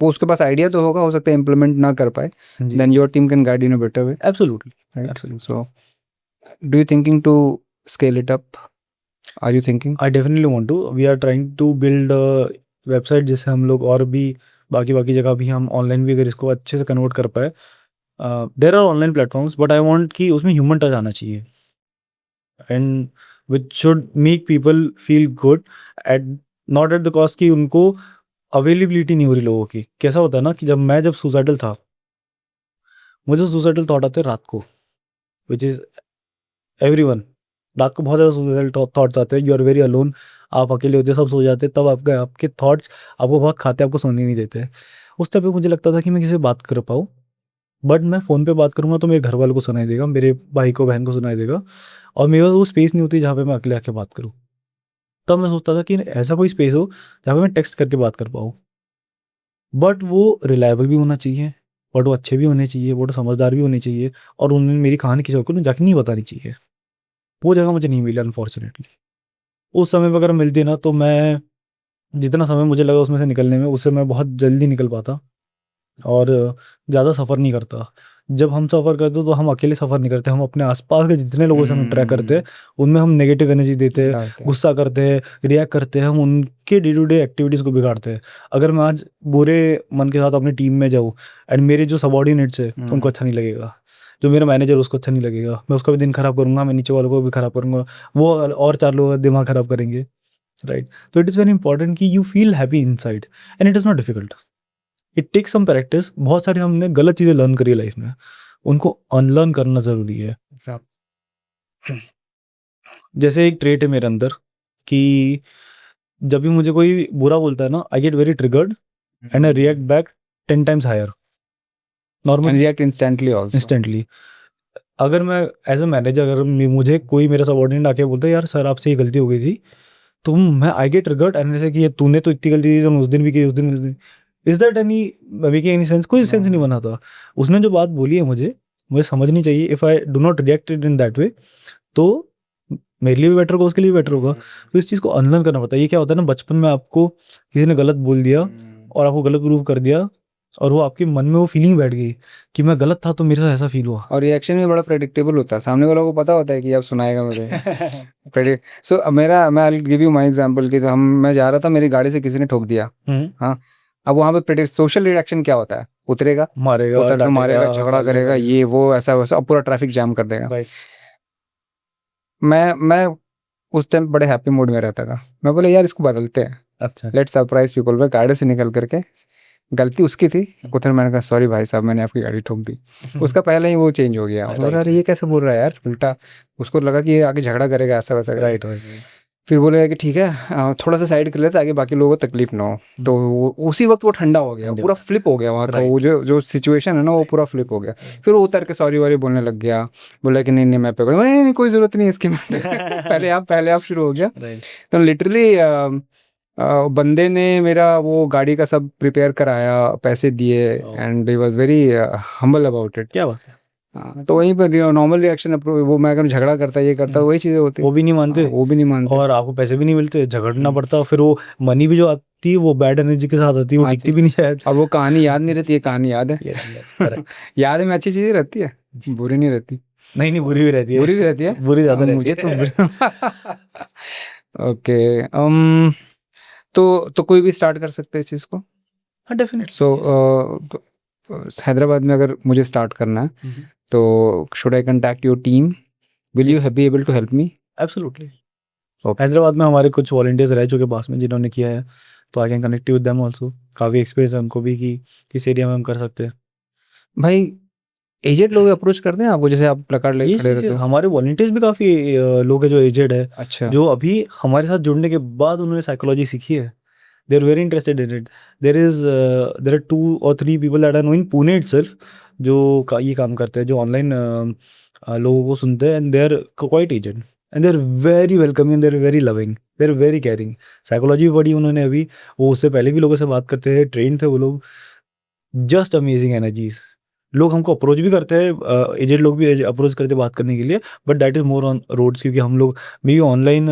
उसके पास आइडिया तो होगा, हो सकता है इम्प्लीमेंट ना कर पाए, जी, then your team can guide in a better way, absolutely, right? Absolutely. So do you thinking to scale it up? Are you thinking? I definitely want to, we are trying to build website जिससे हम लोग और भी बाकी बाकी जगह भी हम ऑनलाइन भी अगर इसको अच्छे से कन्वर्ट कर पाए। There are online platforms but I want कि उसमें ह्यूमन टच आना चाहिए and which should make people feel good at not at the cost कि उनको अवेलेबिलिटी नहीं हो रही लोगों की। कैसा होता है ना कि जब सुसाइडल था, मुझे सुसाइडल थॉट आते रात को, विच इज़ एवरीवन। रात को बहुत ज़्यादा सुसाइडल थॉट्स आते हैं, यू आर वेरी अलोन, आप अकेले होते हैं, सब सो जाते हैं, तब आपके थॉट्स आपको बहुत खाते हैं, आपको सोने नहीं देते। उस टाइम पे मुझे लगता था कि मैं किसी से बात कर पाऊँ, बट मैं फ़ोन पे बात करूँगा तो मेरे घर वालों को सुनाई देगा, मेरे भाई को बहन को सुनाई देगा और मेरे पास वो स्पेस नहीं होती जहाँ पे मैं अकेले आके बात करूँ। तब मैं सोचता था कि ऐसा कोई स्पेस हो जहाँ पे मैं टेक्स्ट करके बात कर पाऊँ, बट वो रिलायबल भी होना चाहिए, बट वो अच्छे भी होने चाहिए, बट वो समझदार भी होने चाहिए और उन्होंने मेरी कहानी किसी और को जाके नहीं बतानी चाहिए। वो जगह मुझे नहीं मिली अनफॉर्चुनेटली। उस समय पे अगर मिलती ना तो मैं जितना समय मुझे लगा उसमें से निकलने में, उससे मैं बहुत जल्दी निकल पाता और ज़्यादा सफ़र नहीं करता। जब हम सफ़र करते तो हम अकेले सफ़र नहीं करते, हम अपने आस-पास के जितने लोगों से हम इंटरैक्ट करते हैं, उनमें हम नेगेटिव एनर्जी देते हैं, डालते हैं। गुस्सा करते हैं, रिएक्ट करते हैं, हम उनके डे टू डे एक्टिविटीज़ को बिगाड़ते हैं। अगर मैं आज बुरे मन के साथ अपनी टीम में जाऊँ एंड मेरे जो सबऑर्डिनेट्स हैं, उनको अच्छा नहीं लगेगा। जो मेरा मैनेजर उसको अच्छा नहीं लगेगा, मैं उसका भी दिन खराब करूँगा, मैं नीचे वालों को भी खराब करूँगा, वो और 4 लोगों का दिमाग खराब करेंगे, राइट? तो इट इज़ वेरी इंपॉर्टेंट कि you feel happy inside and it is not difficult. It takes some practice. बहुत सारी हमने गलत चीज़ें लर्न करी है लाइफ में, उनको अनलर्न करना ज़रूरी है। सब जैसे एक ट्रेट है मेरे अंदर कि जब भी मुझे कोई बुरा बोलता है ना, I get very triggered and I react back 10 times higher and normally, react instantly also. Instantly. अगर मैं एज अ मैनेजर, अगर मुझे कोई मेरा सबऑर्डिनेट आके बोलता है यार सर आपसे ये गलती हो गई थी, तो मैं आई गेट ट्रिगर्ड एंड ऐसे कि ये तूने तो इतनी गलती की, तो उस दिन भी की, उस दिन is that any making any sense? कोई सेंस नहीं बना था। उसने जो बात बोली है मुझे समझनी चाहिए। If I do not react in that way तो मेरे लिए भी बेटर होगा, उसके लिए भी बेटर होगा। तो इस चीज़ को अनलर्न करना पड़ता है। ये क्या होता है ना, बचपन में आपको किसी ने गलत बोल दिया और आपको गलत प्रूव कर दिया और वो आपके मन में वो फीलिंग बैठ गई कि मैं गलत था तो मेरे साथ ऐसा फील हुआ। और रिएक्शन भी बड़ा प्रेडिक्टेबल होता है, सामने वालों को पता होता है कि अब सुनाएगा मुझे। प्रेडिक्ट सो मैं आई will give you my example कि तो मैं जा रहा था, मेरी गाड़ी से किसी ने ठोक दिया। हाँ, अब वहाँ पे प्रेडिक्ट सोशल रिएक्शन क्या होता है? उतरेगा, मारेगा, उतर के मारेगा, डांटेगा, झगड़ा गालियाँ करेगा, करेगा। ये वो ऐसा वैसा, अब पूरा ट्रैफिक जाम कर देगा। राइट। मैं उस टाइम बड़े हैप्पी मूड में रहता था। मैं बोला यार इसको बदलते हैं, अच्छा। Let's surprise people. मैं गाड़ी से निकल करके, गलती उसकी थी, उधर मैंने कहा सॉरी भाई साहब मैंने आपकी गाड़ी ठोक दी। उसका पहले ही वो चेंज हो गया, उसने बोला राइट, अरे ये कैसे बोल रहा है यार उल्टा, उसको लगा कि ये आगे झगड़ा करेगा ऐसा वैसा करेगा। Right, right. फिर बोलेगा कि ठीक है थोड़ा सा साइड कर लेते ताकि बाकी लोगों को तकलीफ ना हो। तो उसी वक्त वो ठंडा हो गया, पूरा फ्लिप हो गया वहाँ का, वो जो सिचुएशन है ना वो पूरा फ्लिप हो गया। फिर वो उतर के सॉरी वॉरी बोलने लग गया, बोला कि नहीं नहीं मैं पे नहीं नहीं कोई ज़रूरत नहीं इसकी। पहले आप शुरू हो गया। तो लिटरली बंदे ने मेरा वो गाड़ी का सब प्रिपेयर कराया, पैसे दिए and he was very humble about it. क्या बात है। हाँ, तो वहीं पर नॉर्मल रिएक्शन वो मैं अगर झगड़ा करता ये करता वही चीज़ें होती। वो भी नहीं मानते। वो भी नहीं मानते और आपको पैसे भी नहीं मिलते, झगड़ना पड़ता, फिर वो मनी भी जो आती है वो बैड एनर्जी के साथ आती है, वो टिकती भी नहीं शायद। और वो कहानी याद नहीं रहती है, कहानी याद है। करेक्ट। याद में अच्छी चीज़ें रहती है, बुरी नहीं रहती। नहीं नहीं, बुरी भी रहती है। बुरी भी रहती है, बुरी ज़्यादा रहती मुझे है। तो ओके। तो कोई भी स्टार्ट कर सकते हैं इस चीज़ को। हाँ डेफिनेटली। सो हैदराबाद में अगर मुझे स्टार्ट करना है तो should I contact your team, will you be able to help me? Absolutely. Hyderabad में हमारे कुछ वॉलंटियर्स रह चुके पास में जिन्होंने किया है, तो I can connect you with them also. काफ़ी एक्सपीरियंस है उनको भी कि किस एरिया में हम कर सकते हैं। भाई एजेड लोग अप्रोच करते हैं आपको, जैसे आप प्लकार्ड लेके खड़े रहते हो? हमारे वॉलंटियर्स भी काफ़ी लोग हैं जो एजेड है, अच्छा। जो अभी हमारे साथ जुड़ने के बाद उन्होंने साइकोलॉजी सीखी है। They are very interested in it. There are 2 or 3 people that I know in Pune itself जो ये काम करते हैं, जो ऑनलाइन लोगों को सुनते हैं and they are quite aged. And they are very welcoming, they are very loving, they are very caring. Psychology भी पढ़ी उन्होंने अभी, वो उससे पहले भी लोगों से बात करते थे, ट्रेन्ड थे वो लोग। Just amazing energies. लोग हमको अप्रोच भी करते हैं, एजेड लोग भी अप्रोच करते हैं बात करने के लिए, but that is more on roads, क्योंकि हम लोग मे बी ऑनलाइन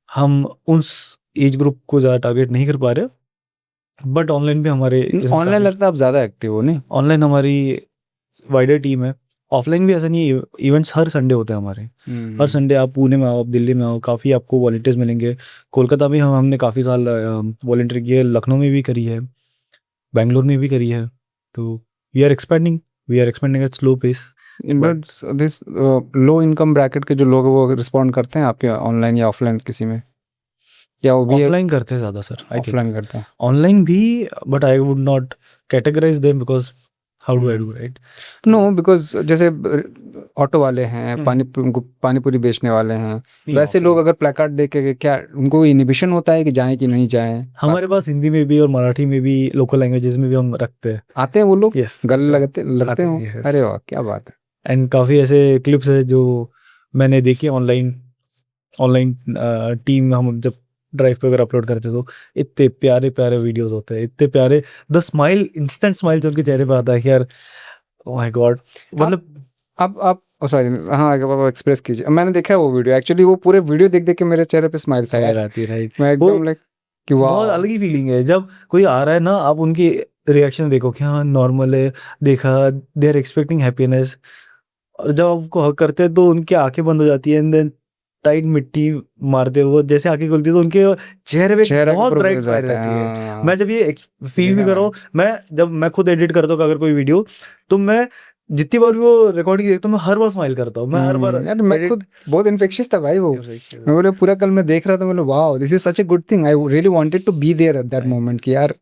हम उस एज ग्रुप को ज़्यादा टारगेट नहीं कर पा रहे, बट ऑनलाइन भी हमारे इसमें ऑनलाइन काफ़ी, लगता है आप ज़्यादा एक्टिव हो नहीं? ऑनलाइन हमारी वाइडर टीम है। ऑफलाइन भी ऐसा नहीं है, इवेंट्स हर संडे होते हैं हमारे। हर संडे आप पुणे में आओ, आप दिल्ली में आओ, काफ़ी आपको वॉलंटियर्स मिलेंगे। कोलकाता में हमने काफ़ी साल वॉलंटियर की है, लखनऊ में भी करी है, बैंगलोर में भी करी है। तो we are expanding at slow pace. But this low income bracket के जो लोग हैं वो रिस्पॉन्ड करते हैं आपके ऑनलाइन या ऑफलाइन किसी में, या वो भी ऑफलाइन करते हैं ज़्यादा सर, आई थिंक। ऑफलाइन करते हैं? ऑनलाइन भी, but I would not categorize them, because how do I do, right? No, because जैसे ऑटो वाले हैं, उनको पानी पूरी बेचने वाले हैं, वैसे लोग अगर प्लेकार्ड देख के क्या उनको इनिबिशन होता है कि जाएं कि नहीं जाएं? हमारे पास हिंदी में भी और मराठी में भी, लोकल लैंग्वेजेस में भी हम रखते हैं। आते हैं वो लोग? यस, गले लगते आते हो? हैं, yes। अरे वाह, क्या बात है। एंड काफ़ी ऐसे क्लिप्स है जो मैंने देखी ऑनलाइन। ऑनलाइन टीम हम जब ड्राइव पे अगर अपलोड करते तो इतने प्यारे प्यारे वीडियोस होते हैं, इतने प्यारे। द स्माइल, इंस्टेंट स्माइल जो उनके चेहरे पे आता है कि यार, ओह माय गॉड, मतलब आप सॉरी, हाँ आप एक्सप्रेस कीजिए। मैंने देखा है वो वीडियो, एक्चुअली वो पूरे वीडियो देख देख के मेरे चेहरे पे स्माइल था यार। स्माइल आती है, राइट? मैं वो एकदम लाइक कि बहुत वाह। अलग ही फीलिंग है जब कोई आ रहा है ना, आप उनकी रिएक्शन देखो कि हाँ नॉर्मल है, देखा, दे आर एक्सपेक्टिंग हैप्पीनेस। और जब आपको हक करते हैं तो उनकी आंखें बंद हो जाती है, एंड देन टाइट मिट्टी मारते हुए जैसे आंखें खुलती है तो उनके चेहरे पे एक चेहरा के बहुत ऊपर ब्राइट बदल स्माइल जाता है, रहती है। हाँ। मैं जब ये फील भी देखा कर रहा मैंने। हूँ, जब मैं खुद एडिट करता हूँ अगर कोई वीडियो, तो मैं जितनी बार भी वो रिकॉर्डिंग देखता हूँ, मैं हर बार स्माइल करता हूँ, मैं हर बार यार मैं एडिट। खुद बहुत इन्फेक्शियस था भाई वो। मैं बोले पूरा कल मैं देख रहा था, मैंने wow this is such a good thing, I really wanted to be there at that Right. Moment कि यार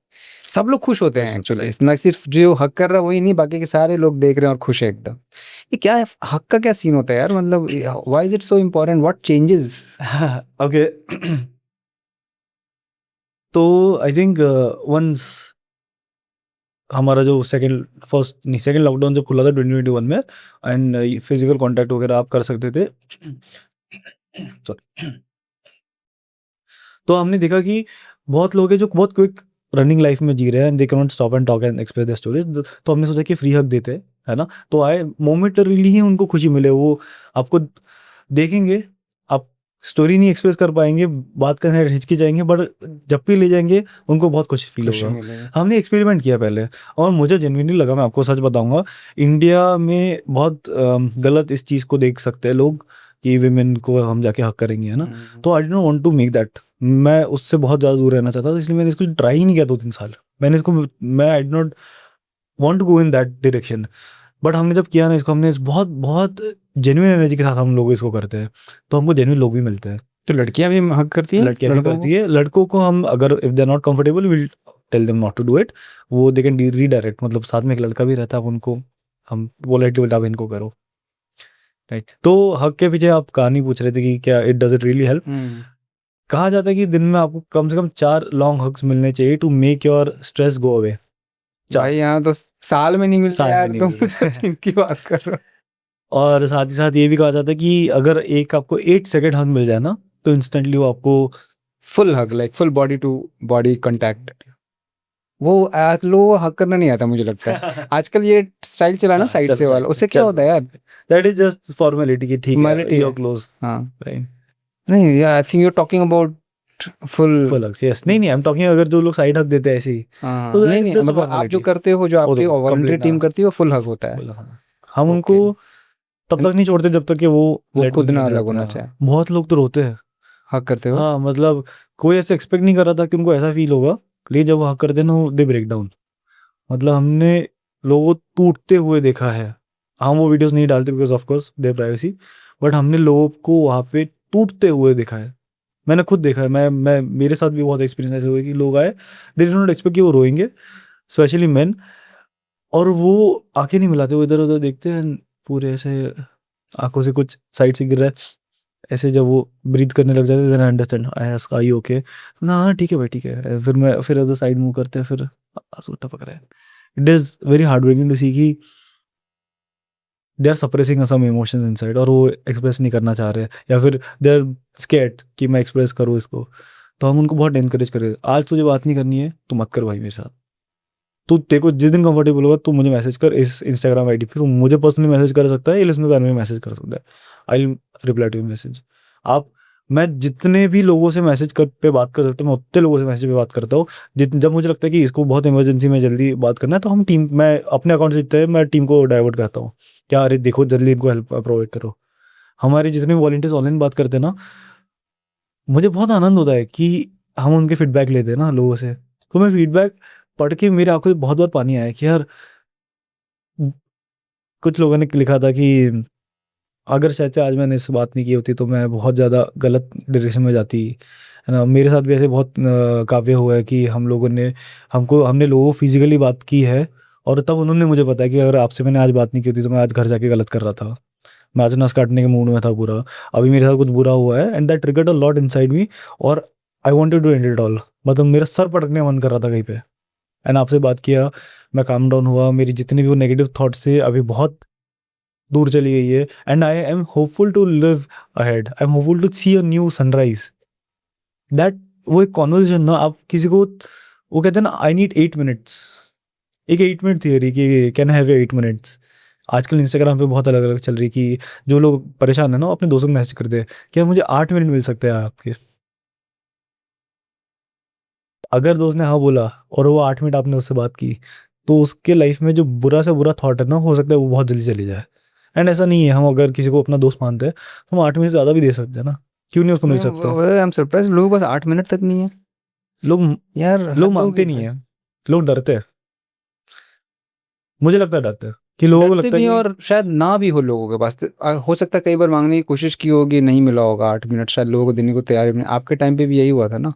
सब लोग खुश होते हैं खुश होते एक्चुअली, हैं। ना सिर्फ जो हक कर रहा है वही नहीं, बाकी के सारे लोग देख रहे हैं और खुश है एकदम। ये क्या है, हक का क्या सीन होता है यार, मतलब why is it so important, what changes? Okay. तो आई थिंक वंस हमारा जो सेकंड लॉकडाउन जब खुला था 2021 में, एंड फिजिकल कांटेक्ट वगैरह आप कर सकते थे। सॉरी। तो हमने देखा कि बहुत लोग हैं जो बहुत क्विक रनिंग लाइफ में जी रहे हैं, they can not stop and talk and express their stories. तो हमने सोचा कि फ्री हग देते हैं, है ना? तो आए, मोमेंटरीली ही उनको खुशी मिले, वो आपको देखेंगे, आप स्टोरी नहीं एक्सप्रेस कर पाएंगे, बात करने हिचकिचाएंगे, बट जब भी ले जाएंगे उनको बहुत कुछ फील खुशी होगा। मिलेगी। हमने एक्सपेरिमेंट किया पहले, और मुझे जेन्युइनली लगा, मैं आपको सच बताऊंगा, इंडिया में बहुत गलत इस चीज़ को देख सकते हैं लोग कि विमेन को हम जाके हक करेंगे, है ना? तो I don't want to make that, मैं उससे बहुत ज़्यादा दूर रहना चाहता था, इसलिए मैंने इसको ट्राई ही नहीं किया 2-3 साल। मैं I do not want to go in that direction. But हमने जब किया ना इसको, हमने बहुत बहुत जेन्युइन एनर्जी के साथ हम लोग इसको करते हैं, तो हमको जेन्युइन लोग भी मिलते हैं। तो लड़कियां भी हक करती हैं लड़कियां भी लड़कों को? करती है, लड़कों को हम अगर if they are not comfortable, will tell them not to do it. वो दे कैन रीडायरेक्ट, मतलब साथ में एक लड़का भी रहता है, अब उनको हम पोलाइटली बोलते हैं, अब इनको करो, राइट? तो हक के पीछे आप कहानी पूछ रहे थे कि क्या it does it really help. कहा जाता है कि दिन में आपको कम से कम 4 लॉन्ग हग्स मिलने चाहिए to make your stress go away. भाई यहाँ तो साल में नहीं मिलते साल में यार, नहीं तुम मिलते। तो इनकी बात कर रहे हो। और साथ ही साथ ये भी कहा जाता है कि अगर एक आपको 8 सेकंड हग मिल जाए ना, तो इंस्टेंटली वो आपको full hug, like full body to body contact. वो लोगों को हक करना नहीं आता मुझे लगता है। आजकल ये स्टाइल चला ना हाँ, साइड चल से वाला, साइड उससे क्या होता है यार? दैट इज जस्ट फॉर्मेलिटी की, ठीक फॉर्मेलिटी है, यू है। आर क्लोज, हाँ। राइट? नहीं यार, I think you are talking about full. Full hugs, yes. नहीं नहीं, आई एम टॉकिंग, अगर जो लोग साइड हग देते हैं ऐसे ही, हाँ, तो दैट नहीं इज नहीं, जस्ट मतलब आप जो फॉर्मेलिटी। करते हो, जो वो आपकी तो वॉलंटियर कंप्लीट टीम ना, करती है, वो फुल हग होता है। हम ओके। उनको तब तक नहीं छोड़ते जब तक कि वो लेट गो खुद नहीं ना करने अलग जाते। होना हाँ, चाहे बहुत लोग तो रोते हैं। हक करते हो। हाँ, मतलब कोई ऐसे एक्सपेक्ट नहीं कर रहा था कि उनको ऐसा फील होगा, लेकिन जब वो हक करते हैं ना, दे ब्रेक डाउन। मतलब हमने लोगों टूटते हुए देखा है। हम वो वीडियोस नहीं डालते because of course their privacy, but हमने लोगों को वहाँ पे टूटते हुए देखा है। मैंने खुद देखा है, मैं मेरे साथ भी बहुत एक्सपीरियंस ऐसे हुए कि लोग आए, दे डिड नॉट एक्सपेक्ट कि वो रोएंगे, स्पेशली मेन। और वो आंखें नहीं मिलाते, वो इधर उधर देखते हैं, पूरे ऐसे आंखों से कुछ साइड से गिर रहा है, ऐसे जब वो ब्रीथ करने लग जाते हैं, then I understand, I ask are you okay, तो ना हाँ ठीक है भाई ठीक है, फिर उधर साइड मूव करते हैं, फिर आंसू टपक रहा है। It is very hard breaking to see कि they are suppressing some emotions inside, और वो एक्सप्रेस नहीं करना चाह रहे हैं, या फिर दे आर स्कैर्ड कि मैं एक्सप्रेस करूँ इसको। तो हम उनको बहुत एनकरेज करें, आज तुझे बात नहीं करनी है तो मत कर भाई मेरे साथ, तू तेरे को जिस दिन कंफर्टेबल होगा तू मुझे मैसेज कर इस इंस्टाग्राम आईडी पे, तू मुझे पर्सनली मैसेज कर सकता है, या लिसनर में मैसेज कर सकता है, I will reply to message. आप, मैं जितने भी लोगों से मैसेज कर पे बात कर सकता हूँ, मैं उतने लोगों से मैसेज पे बात करता हूँ। जब मुझे लगता है कि इसको बहुत इमरजेंसी में जल्दी बात करना है, तो हम टीम, मैं अपने अकाउंट से जितने हैं, मैं टीम को डाइवर्ट करता हूँ, क्या अरे देखो जल्दी इनको हेल्प प्रोवाइड करो। हमारे जितने भी वॉलंटियर्स ऑनलाइन बात करते हैं ना, मुझे बहुत आनंद होता है कि हम उनके फीडबैक लेते हैं ना लोगों से, तो मैं फीडबैक पढ़ के मेरे आंखों से बहुत बार पानी आया कि यार, कुछ लोगों ने लिखा था कि अगर शायद से आज मैंने इससे बात नहीं की होती तो मैं बहुत ज़्यादा गलत डायरेक्शन में जाती, है ना। मेरे साथ भी ऐसे बहुत काव्य हुआ है कि हमने लोगों को फिजिकली बात की है, और तब उन्होंने मुझे बताया कि अगर आपसे मैंने आज बात नहीं की होती तो मैं आज घर जाके गलत कर रहा था, मैं आज नस काटने के मूड में था पूरा, अभी मेरे साथ कुछ बुरा हुआ है, and that triggered a lot inside me, और I wanted to end it all, मतलब मेरा सर पटकने का मन कर रहा था कहीं पे। एंड आपसे बात किया, मैं काम डाउन हुआ, मेरी जितनी भी वो नेगेटिव थॉट्स थे अभी बहुत दूर चली गई है, and I am hopeful to live ahead, I am hopeful to see a new sunrise. That, वो एक कॉन्वर्सेशन ना, आप किसी को, वो कहते हैं ना आई नीड 8 मिनट्स, एक 8 मिनट थियरी कि कैन हैव 8 मिनट्स। आजकल इंस्टाग्राम पे बहुत अलग अलग चल रही कि जो लोग परेशान है ना, वो अपने दोस्तों को मैसेज करते हैं कि यार मुझे 8 मिनट मिल सकते हैं आपके। अगर दोस्त ने हाँ बोला और वो 8 मिनट आपने उससे बात की, तो उसके लाइफ में जो बुरा से बुरा थॉट है ना, हो सकता है वो बहुत जल्दी चली जाए। एंड ऐसा नहीं है, हम अगर किसी को अपना दोस्त मानते हैं तो हम 8 मिनट से ज़्यादा भी दे सकते हैं ना, क्यों नहीं उसको मिल सकता। आई एम सरप्राइज, लोगों के पास 8 मिनट तक नहीं है लोग यार, लोग हद मांगते होगी नहीं भाई। है, लोग डरते हैं, मुझे लगता है डरते हैं, कि लोगों को डरते लगता है भी हैं कि और शायद ना भी हो लोगों के पास, हो सकता है कई बार मांगने की कोशिश की होगी, नहीं मिला होगा 8 मिनट, शायद लोगों को देने को तैयार भी नहीं। आपके टाइम पे भी यही हुआ था ना,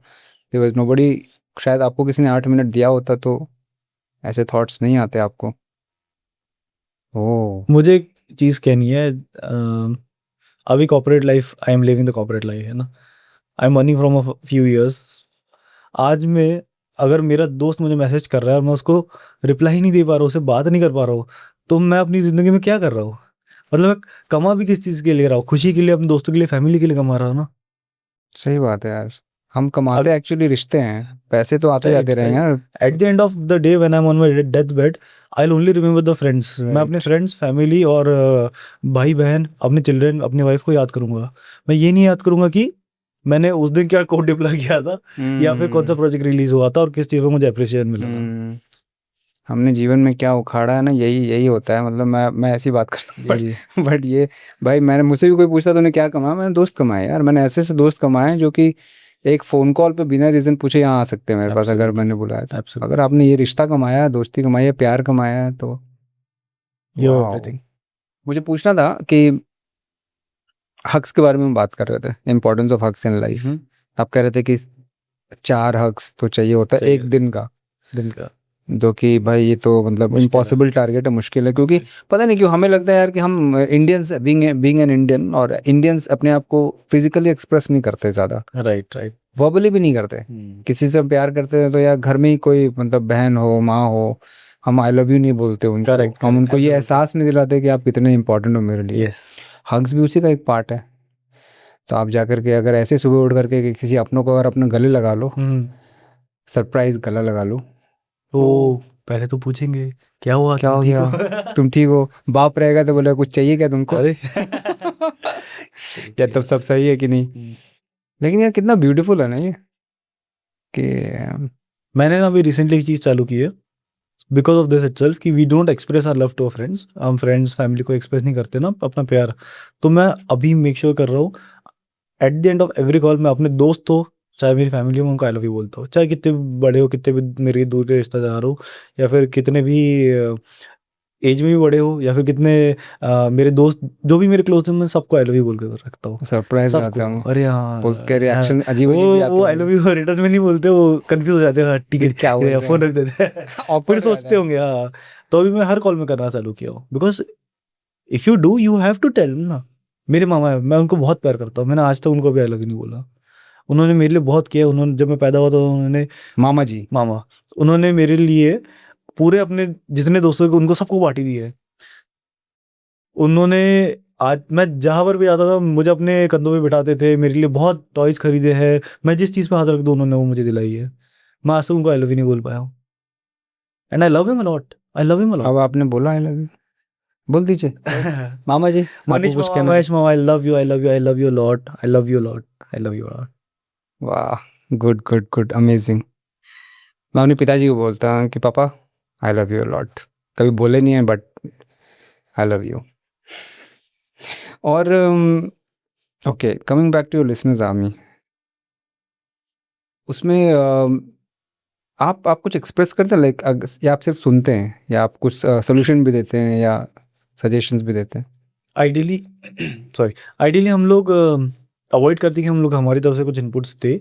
देयर वाज नोबडी, शायद आपको किसी ने 8 मिनट दिया होता तो ऐसे थॉट्स नहीं आते आपको। ओह। मुझे एक चीज़ कहनी है, अभी corporate life, I M living the corporate life, है ना, I am earning from a few years. आज मैं, अगर मेरा दोस्त मुझे मैसेज कर रहा है और मैं उसको रिप्लाई ही नहीं दे पा रहा हूँ, उससे बात नहीं कर पा रहा हूँ, तो मैं अपनी ज़िंदगी में क्या कर रहा हूँ? मतलब मैं कमा भी किस चीज़ के लिए रहा हूँ? खुशी के लिए, अपने दोस्तों के लिए, फैमिली के लिए कमा रहा हूँ ना। सही बात है यार, हम कमाते अग एक्चुअली रिश्ते हैं, पैसे तो आते राइट, जाते रहेंगे राइट। यार। At the end of the day when I am on my death bed, I will only remember the friends. मैं अपने राइट। फ्रेंड्स, फैमिली और भाई-बहन, अपने चिल्ड्रन, अपनी वाइफ़ को याद करूँगा। मैं ये नहीं याद करूँगा कि मैंने उस दिन क्या कोड डिप्लॉय किया था, या फिर कौन-सा हुँ, प्रोजेक्ट रिलीज़ हुआ था और किस चीज़ में मुझे एप्रिसिएशन मिला था। हुँ। हमने जीवन में क्या उखाड़ा है ना, यही यही होता है। मतलब मैं ऐसी बात करता हूँ, जी, जी। बट ये भाई, मैंने, मुझसे भी कोई पूछता तूने क्या कमाया, मैंने दोस्त कमाए यार। मैंने ऐसे दोस्त कमाए हैं जो कि एक फ़ोन कॉल पे बिना रीज़न पूछे यहाँ आ सकते हैं मेरे पास, अगर एब्सोल्युटली, मैंने बुलाया तो। अगर एब्सोल्युटली। आपने ये रिश्ता कमाया है, दोस्ती कमाई है, प्यार कमाया है, तो यू आर वॉव! एवरीथिंग। मुझे पूछना था कि हग्स के बारे में बात कर रहे थे, importance of hugs in life. हुँ, आप कह रहे थे कि 4 हग्स तो चाहिए होता है चाहिए 1 दिन का, दिन का, जो कि भाई ये तो मतलब मुश्किल है। इम्पॉसिबल टारगेट है, मुश्किल है। क्योंकि जी। पता नहीं क्यों हमें लगता है यार कि हम इंडियंस, बीइंग एन इंडियन, और इंडियंस अपने आप को फिजिकली एक्सप्रेस नहीं करते ज़्यादा, राइट, राइट। वर्बली भी नहीं करते। हुँ, किसी से प्यार करते हैं तो या घर में ही कोई मतलब बहन हो, माँ हो, हम आई लव यू नहीं बोलते उनको, करेक्ट, हम करेक्ट, उनको ये एब्सोल्युटली। एहसास नहीं दिलाते कि आप कितने इंपॉर्टेंट हो मेरे लिए। येस। हग्स भी उसी का एक पार्ट है। तो आप जाकर के अगर ऐसे सुबह उठ करके कि किसी अपनों को अगर अपने गले लगा लो, हुँ, सरप्राइज गला लगा लो, तो तो पहले तो पूछेंगे, क्या हुआ, क्या तुम हो ठीक गया, हो? तुम ठीक हो? बाप रहेगा तो बोले कुछ चाहिए क्या तुमको? अरे! सही या कही तब सब आपने। सही है कि नहीं? हुँ। लेकिन यार कितना ब्यूटीफुल है ना ये, कि मैंने ना अभी रिसेंटली एक चीज़ चालू की है, बिकॉज़ ऑफ दिस इटसेल्फ, कि we don't express our love to our friends. हम फ्रेंड्स, फैमिली को एक्सप्रेस नहीं करते ना अपना प्यार। तो मैं अभी मेक श्योर कर रहा हूँ, at the end of every call मैं अपने दोस्त हो, चाहे मेरी फैमिली हो, मैं उनको आई लव यू बोलता हूँ। चाहे कितने भी बड़े हो, कितने भी मेरे दूर के रिश्तेदार हो, या फिर कितने भी एज में भी बड़े हो, या फिर कितने मेरे दोस्त जो भी मेरे क्लोज़ हैं, मैं सबको आई लव यू बोल के रखता हूँ। सरप्राइज हो जाते सबको। होंगे, अरे बोल के हाँ, हाँ, रिएक्शन अजीब अजीब भी वो आते आई होंगे। लव यू रिटर्न में नहीं बोलते, वो कन्फ्यूज़ हो जाते हैं, हाँ, ठीक कि क्या है, बोल या रहे फ़ोन हैं। रख देते हैं। फिर ऑकवर्ड हो जाता सोचते है। होंगे, हाँ। तो अभी मैं हर कॉल में करना चालू किया हूँ, because if you do, you have to tell ना। मेरे मामा हैं, मैं उनको बहुत प्यार करता हूँ। मैंने आज तक उनको भी आई लव यू नहीं बोला। उन्होंने मेरे लिए बहुत किया। उन्होंने, जब मैं पैदा हुआ था, उन्होंने, मामा जी। मामा, उन्होंने मेरे लिए पूरे अपने जितने दोस्तों को, उनको सबको पार्टी दी है। उन्होंने आज मैं जहाँ पर भी जाता था मुझे अपने कंधों पे बिठाते थे, मेरे लिए बहुत टॉयज़ खरीदे हैं, मैं जिस चीज़ पे हाथ रख दूँ उन्होंने वो मुझे दिलाई है। मैं आज तक उनको आई लव यू नहीं बोल पाया हूँ and I love him a lot, I love him a lot. अब आपने बोला आई लव यू, बोल दीजिए। मामा जी, आपको मनीष कुछ मामा, कहना महेश मामा, I love you, I love you, I love you a lot, I love you a lot, I love you a lot. वाह, गुड गुड गुड, अमेजिंग। मैं अपने पिताजी को बोलता हूँ कि पापा आई लव यू लॉट, कभी बोले नहीं है बट आई लव यू। और okay, coming back to your listeners army, उसमें आप कुछ एक्सप्रेस करते हैं लाइक, या आप सिर्फ सुनते हैं, या आप कुछ सोल्यूशन भी देते हैं या सजेशंस भी देते हैं? आइडियली सॉरी, आइडियली हम लोग अवॉइड करते हैं कि हम लोग हमारी तरफ से कुछ इनपुट्स दे,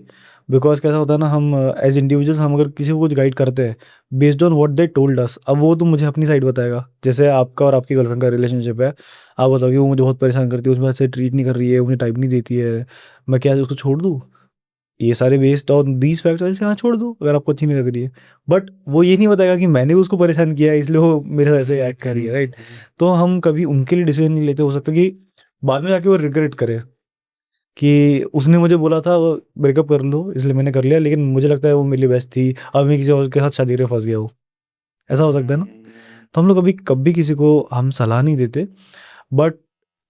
बिकॉज कैसा होता है ना, हम एज इंडिविजुअल्स हम अगर किसी को कुछ गाइड करते हैं based on what they told us, अब वो तो मुझे अपनी साइड बताएगा, जैसे आपका और आपकी गर्लफ्रेंड का रिलेशनशिप है, आप बताओगे वो मुझे बहुत परेशान करती है, उसमें अच्छे ट्रीट नहीं कर रही है, मुझे टाइम नहीं देती है, मैं क्या उसको छोड़ दूँ? ये सारे बेस्ड ऑन दीज फैक्टर्स, हाँ छोड़ दो अगर आपको अच्छी नहीं लग रही है, बट वो ये नहीं बताएगा कि मैंने उसको परेशान किया है इसलिए वो मेरे साथ ऐसे एक्ट कर रही है, राइट? तो हम कभी उनके लिए डिसीजन नहीं लेते, हो सकता है कि बाद में जाके वो रिग्रेट करे कि उसने मुझे बोला था ब्रेकअप कर लो इसलिए मैंने कर लिया, लेकिन मुझे लगता है वो मेरे लिए बेस्ट थी, अब मैं किसी और के साथ शादी में फंस गया हूँ, ऐसा हो सकता है ना? तो हम लोग कभी कभी किसी को हम सलाह नहीं देते, बट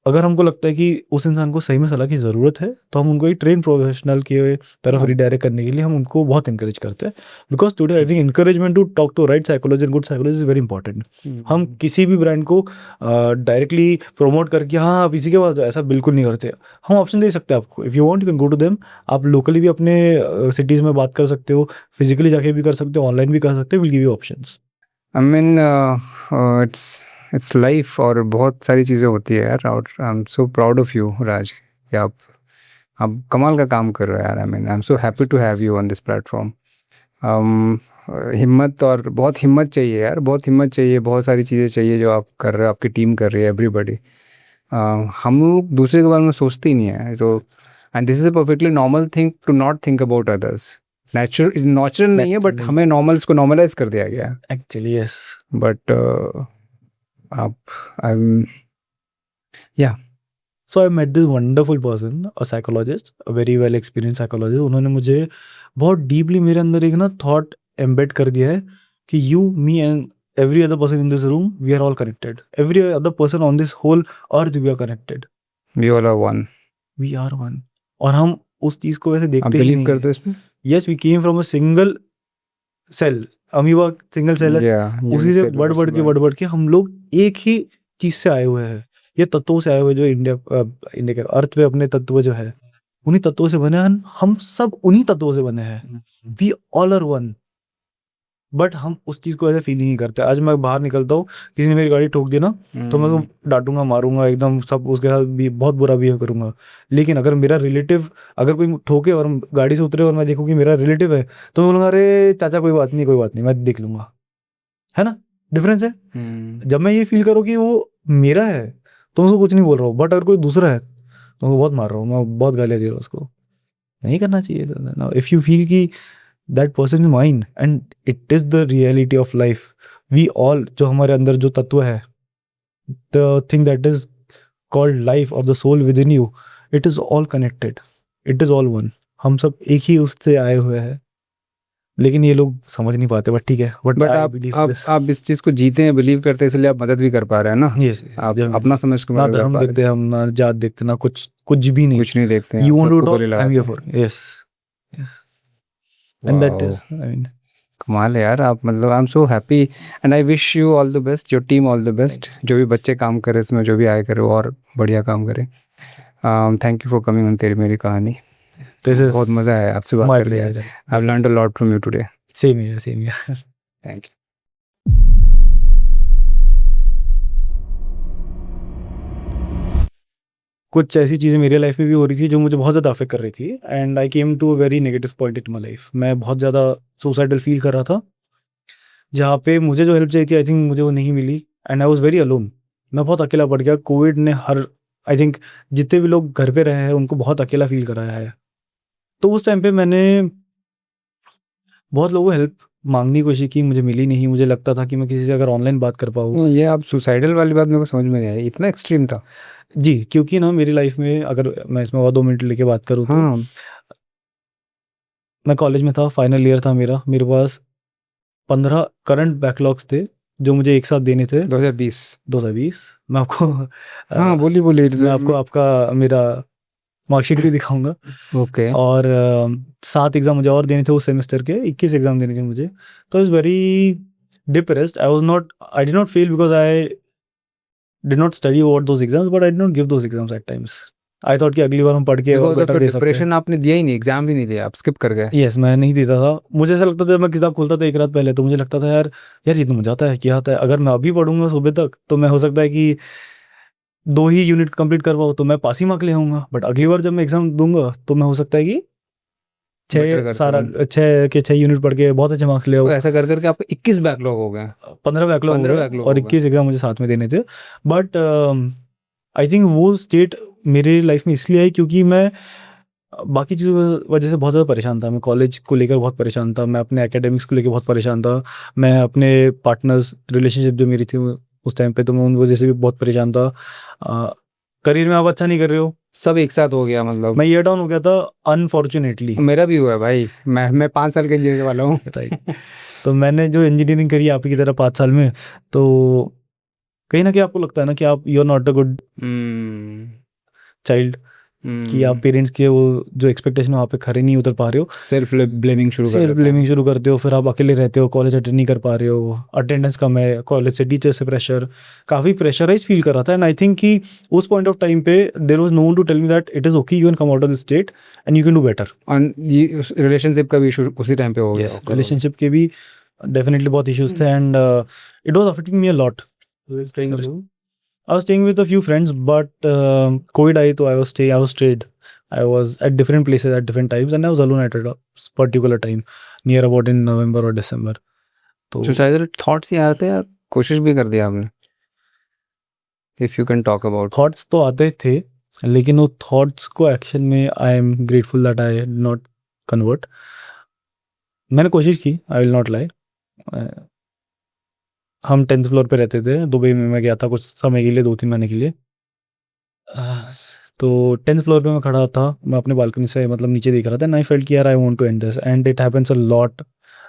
अगर हमको लगता है कि उस इंसान को सही में सलाह की ज़रूरत है तो हम उनको एक ट्रेन प्रोफेशनल की तरफ हाँ। रिडायरेक्ट करने के लिए हम उनको बहुत इंकरेज करते हैं, because today I think encouragement to talk to right psychology and good psychology is very important. हम किसी भी ब्रांड को डायरेक्टली प्रमोट करके हाँ आप इसी के पास जाओ, ऐसा बिल्कुल नहीं करते। हम ऑप्शन दे सकते हैं आपको, if you want you can go to them. आप लोकली भी अपने सिटीज़ में बात कर सकते हो, फिजिकली जाके भी कर सकते हो, ऑनलाइन भी कर सकते हो, will give you options. I mean it's life, और बहुत सारी चीज़ें होती है यार, और I am so proud of you Raj, कि आप कमाल का काम कर रहे हो यार। I mean I am so happy to have you on this platform. हिम्मत, और बहुत हिम्मत चाहिए यार, बहुत हिम्मत चाहिए, बहुत सारी चीज़ें चाहिए जो आप कर रहे हो, आपकी टीम कर रही है, एवरीबडी। हम लोग दूसरे के बारे में सोचते ही नहीं है, तो and this is a perfectly normal thing to not think about others. Natural नहीं है, बट हमें नॉर्मल, इसको नॉर्मलाइज कर दिया गया है। Actually yes. बट आप आई या so I met this wonderful person, a psychologist, a very well experience psychologist. उन्होंने मुझे बहुत डीपली मेरे अंदर एक ना थॉट एम्बेड कर दिया है कि you, me and every other person in this room, we are all connected. Every other person on this whole earth, we are connected. We all are one. We are one. और हम उस चीज़ को वैसे आप देखते ही बिलीव नहीं करते है। हो इसमें? Yes, we came from a single cell. Amoeba single cell है। या उसी से यूनिसेलुलर बढ़ बढ़ के हम लोग एक ही चीज़ से आए हुए हैं। ये तत्वों से आए हुए जो इंडिया के अर्थ पे अपने तत्व जो है, उन्हीं तत्वों से बने हैं। हम सब उन्हीं तत्वों से बने हैं। We all are one. But हम उस चीज़ को ऐसे फील ही नहीं करते। आज मैं बाहर निकलता हूँ, किसी ने मेरी गाड़ी ठोक दी ना, तो मैं उसको डाँटूँगा, मारूँगा, एकदम सब उसके साथ भी बहुत बुरा बिहेव करूँगा। लेकिन अगर मेरा रिलेटिव अगर कोई ठोके और गाड़ी से उतरे और मैं देखूँ कि मेरा रिलेटिव है, तो मैं बोलूँगा, "अरे चाचा कोई बात नहीं, मैं देख लूँगा।" है ना? डिफरेंस है। जब मैं ये फ़ील करूँ कि वो मेरा है, तो मैं उसको कुछ नहीं बोल रहा हूँ, बट अगर कोई दूसरा है, तो मैं बहुत मार रहा हूँ, मैं बहुत गालियाँ दे रहा हूँ उसको। नहीं करना चाहिए था ना। इफ़ यू फ़ील कि that person is mine and it is the reality of life, we all, जो हमारे अंदर जो तत्व है, the thing that is called life और the soul within you, it is all connected, it is all one. हम सब एक ही उससे आए हुए हैं, लेकिन ये लोग समझ नहीं पाते, बट ठीक है, बट बट आई आप बिलीव आप दिस। आप इस चीज़ को जीते हैं, बिलीव करते हैं, इसलिए आप मदद भी कर पा रहे हैं ना। यस, आप जब अपना समझ के ना मदद कर धर्म पा रहे देखते हैं, हम, ना जात देखते, ना कुछ कुछ भी नहीं। कुछ नहीं देखते हैं, यू आप वांट टू सबको गले टॉक, आई एम हियर लगाते हैं। For. Yes, yes, and that wow, is, I mean, कमाल है यार। आप मतलब आई am so happy, and I wish you all the best, your team all the best, जो भी बच्चे काम करे इसमें, जो भी आए करे वो और बढ़िया काम करे। Thank you for coming on तेरी मेरी कहानी। दिस इज़ बहुत मज़ा आया आपसे बात माय करके यार। Pleasure. I have learned a lot from you today. Same here, same here. Thank you. कुछ ऐसी चीज़ें मेरी लाइफ में भी हो रही थी जो मुझे बहुत ज़्यादा अफेक्ट कर रही थी, and I came to a very negative point in my life. मैं बहुत ज़्यादा सुसाइडल फील कर रहा था, जहाँ पे मुझे जो हेल्प चाहिए थी, आई थिंक मुझे वो नहीं मिली, and I was very alone. मैं बहुत अकेला पड़ गया। कोविड ने हर, आई थिंक जितने भी लोग घर पे रहे हैं उनको बहुत अकेला फील कराया है। तो उस टाइम पे मैंने बहुत लोगों को हेल्प माँगने की कोशिश की, मुझे मिली नहीं। मुझे लगता था कि मैं किसी से अगर ऑनलाइन बात कर पाऊँ। ये आप सुसाइडल वाली बात मेरे को समझ में नहीं आई, इतना एक्सट्रीम था? जी, क्योंकि ना मेरी लाइफ़ में अगर मैं इसमें और 2 मिनट लेके बात करूँ तो हाँ, मैं कॉलेज में था, फाइनल ईयर था मेरा। मेरे पास 15 करंट बैकलॉग्स थे, जो मुझे एक साथ देने थे। 2020। 2020 मैं आपको हाँ, अ, बोलिए, बोलिए। मैं आपको आपका मेरा मार्कशीट भी दिखाऊँगा। ओके। और 7 एग्ज़ाम मुझे और देने थे उस सेमेस्टर के, 21 एग्ज़ाम देने थे मुझे। तो I was very depressed. I did not fail because I did not study about those exams, but I did not give those exams at times. I thought कि अगली बार हम पढ़ के और बिकॉज़ ऑफ बेटर दे सकते हैं। डिप्रेशन आपने दिया ही नहीं, एग्ज़ाम भी नहीं दिया, आप स्किप कर गए। यस, मैं नहीं देता था। मुझे ऐसा लगता था जब मैं किताब खोलता था एक रात पहले, तो मुझे लगता था यार यार ये तो मुझे आता है, क्या आता है? अगर मैं अभी पढ़ूँगा सुबह तक, तो मैं हो सकता है कि 2 ही यूनिट कंप्लीट कर पाऊँ, तो मैं पास ही मार्क ले आऊँगा। बट अगली बार जब मैं एग्ज़ाम दूँगा, तो मैं हो सकता है कि बेटर 6 कर सारा सकूँ। 6 के 6 यूनिट पढ़ के बहुत अच्छे मार्क्स ले तो आऊँ। ऐसा कर कर के आपके 21 बैकलॉग हो गए। 15 बैकलॉग हो 15 गए बैकलॉग और हो गए। 21 एग्ज़ाम मुझे साथ में देने थे। बट आई थिंक वो स्टेट मेरे लाइफ़ में इसलिए आई क्योंकि मैं बाकी चीज़ों की वजह से बहुत ज़्यादा परेशान था। मैं कॉलेज को लेकर बहुत परेशान था, मैं अपने एकेडमिक्स को लेके बहुत परेशान था। मैं अपने पार्टनर्स रिलेशनशिप जो मेरी थी उस टाइम पे, तो मैं उन वजह से भी बहुत परेशान था। करियर में आप अच्छा नहीं कर रहे हो। सब एक साथ हो गया मतलब। मैं ईयर डाउन हो गया था अनफॉर्च्यूनेटली। मेरा भी हुआ है भाई, मैं 5 साल का इंजीनियर वाला हूँ। राइट। तो मैंने जो इंजीनियरिंग करी आप ही की तरह 5 साल में, तो कहीं न कहीं आपको लगता है ना कि आप you are not a good hmm, child, कि आप हुँ। पेरेंट्स के वो जो एक्सपेक्टेशन है वहाँ पे खरे नहीं उतर पा रहे हो। सेल्फ ब्लेमिंग शुरू कर सेल्फ देते हैं। ब्लेमिंग शुरू करते हो, फिर आप अकेले रहते हो, कॉलेज अटेंड नहीं कर पा रहे हो, अटेंडेंस कम है, कॉलेज से टीचर से प्रेशर, काफ़ी प्रेशराइज़ फ़ील कर रहा था। एंड आई थिंक कि उस पॉइंट ऑफ टाइम पे there was no one to tell me that it is okay, you can come out of this state and you can do better. और ये उस relationship का भी इशू उसी time पे हो गया येस, होगा probably। रिलेशनशिप के भी डेफ़िनिटली बहुत इश्यूज़ थे and it was affecting me a lot. I was staying with a few friends, but COVID आई तो I was stayed. I was at different places at different times, and I was alone at a particular time, near about in November or December. तो suicidal thoughts ही आते हैं या कोशिश भी कर दिया आपने? If you can talk about. Thoughts तो आते थे, लेकिन वो थॉट्स को एक्शन में आई am grateful that I not convert. मैंने कोशिश की, आई विल नॉट लाई। हम 10th फ्लोर पे रहते थे, दुबई में मैं गया था कुछ समय के लिए, 2-3 महीने के लिए। तो 10th फ्लोर पे मैं खड़ा था, मैं अपने बालकनी से मतलब नीचे देख रहा था एंड आई फेल्ट कि यार I want to end this and it happens a lot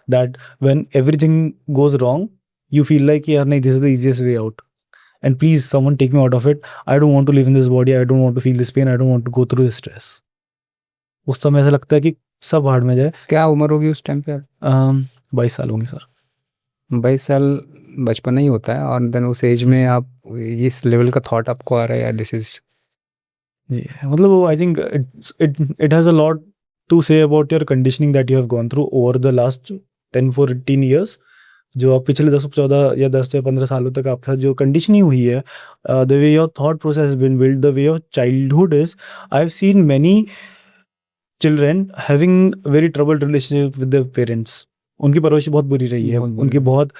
that when everything goes wrong you feel like यार नहीं, this is the easiest way out and please someone take me out of it. I don't want to live in this body, I don't want to feel this pain, I don't want to go through this stress. उस समय ऐसा लगता है कि सब भाड़ में जाए। क्या उम्र होगी उस टाइम पे आप? 22 साल होंगे सर। 22 साल बचपना ही होता है, और देन उस एज में आप इस लेवल का थॉट आपको आ रहा है यार, दिस इज़। जी, मतलब वो I think it has a lot to say about your conditioning that you have gone through over the last 10-14 years. जो आप पिछले 10-14 या 10 से 15 सालों तक आपके साथ जो कंडीशनिंग हुई है, the way your thought process has been built, the way your childhood is. I have seen many children having very troubled relationship with their parents. उनकी परवरिश बहुत बुरी रही है, बहुत बुरी उनकी है। बहुत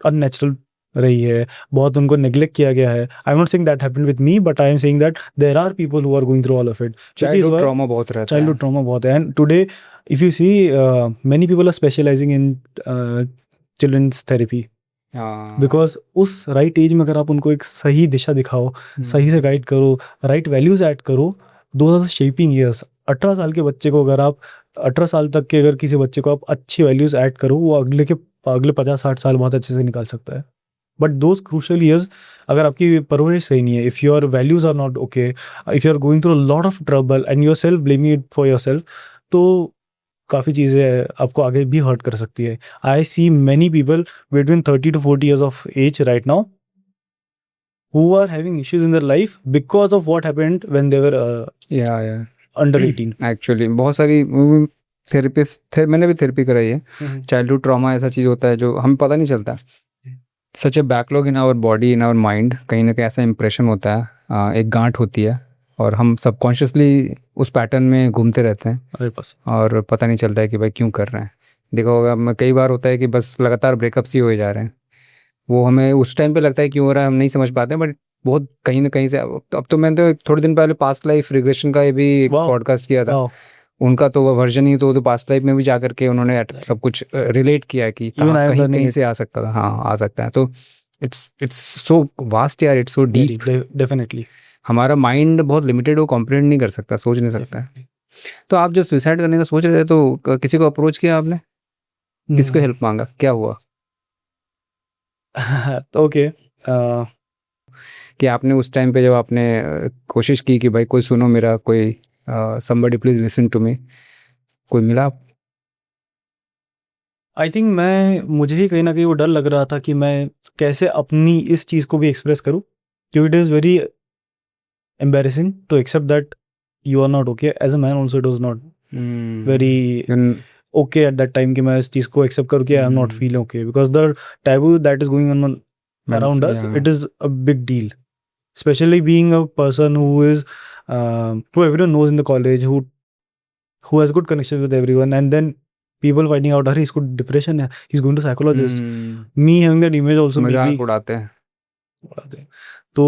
अननेचुरल रही है, बहुत उनको नेग्लेक्ट किया गया है। I am not saying that happened with me, but I am saying that there are people who are going through all of it, which is childhood why trauma बहुत रहता है। चाइल्डहुड ट्रॉमा बहुत है। And today if you see many people are specializing in children's therapy, हाँ। Because उस right age में अगर आप उनको एक सही दिशा दिखाओ, सही से गाइड करो, राइट वैल्यूज ऐड करो, दो आर शेपिंग ईयर्स। 18 साल के बच्चे को अगर आप 18 साल तक के अगर किसी बच्चे को आप अच्छी वैल्यूज ऐड करो, वो अगले 50-60 साल बहुत अच्छे से निकाल सकता है। बट दोज क्रूशल ईयर्स, अगर आपकी परवरिश सही नहीं है, if your values are not okay, if you are going through lot of trouble and your self blaming it for yourself, तो काफ़ी चीज़ें आपको आगे भी हर्ट कर सकती है। I see many people between 30 to 40 years of age right now who are having issues in their life because of what happened when they were या under 18. एक्चुअली बहुत सारी थेरेपिस्ट थे, मैंने भी थेरेपी कराई है। चाइल्डहुड ट्रॉमा ऐसा चीज़ होता है जो हमें पता नहीं चलता। Such a backlog in our body, in our mind, कहीं ना कहीं ऐसा इंप्रेशन होता है, एक गांठ होती है, और हम सबकॉन्शियसली उस पैटर्न में घूमते रहते हैं, अरे बस और पता नहीं चलता है कि भाई क्यों कर रहे हैं। देखा होगा, मैं कई बार होता है कि बस लगातार ब्रेकअप्स ही हो जा रहे हैं। वो हमें उस टाइम पे लगता है क्यों हो रहा है, हम नहीं समझ पाते, बट बहुत कहीं ना कहीं से अब तो मैंने तो थोड़े दिन पहले पास्ट लाइफ रिग्रेशन का ये भी एक वाह पॉडकास्ट किया था। वाह उनका तो वो वर्जन ही तो पास्ट लाइफ में भी जा करके उन्होंने सब कुछ रिलेट किया है कि इवन आई एम कहीं लर्निंग कहीं इट से आ सकता था, हाँ आ सकता है। तो इट्स सो वास्ट यार, it's so very deep. Definitely हमारा माइंड बहुत लिमिटेड, वो कॉम्प्रिहेंड नहीं कर सकता, सोच नहीं सकता है। डेफिनेटली तो आप जब सुसाइड करने का सोच रहे थे तो किसी को अप्रोच किया आपने, किसको हेल्प मांगा, क्या हुआ? तो ओके कि आपने उस टाइम पे जब आपने कोशिश की कि भाई कोई सुनो मेरा, कोई somebody please listen to me, कोई मिला? आई थिंक मुझे ही कहीं न कहीं वो डर लग रहा था कि मैं कैसे अपनी इस चीज़ को भी एक्सप्रेस करूँ, क्योंकि it is very embarrassing to accept that you are not okay. As a man also it was not very okay at that time कि मैं इस चीज़ को एक्सेप्ट करूँ कि I am not feel okay, because the taboo that is going on around us, it is a big deal, especially being a person who is who everyone knows in the college, who has good connection with everyone, and then people finding out अरे इसको depression है, he's going to psychologist, me having that image also maybe मजाक उड़ाते हैं। उड़ाते हैं। तो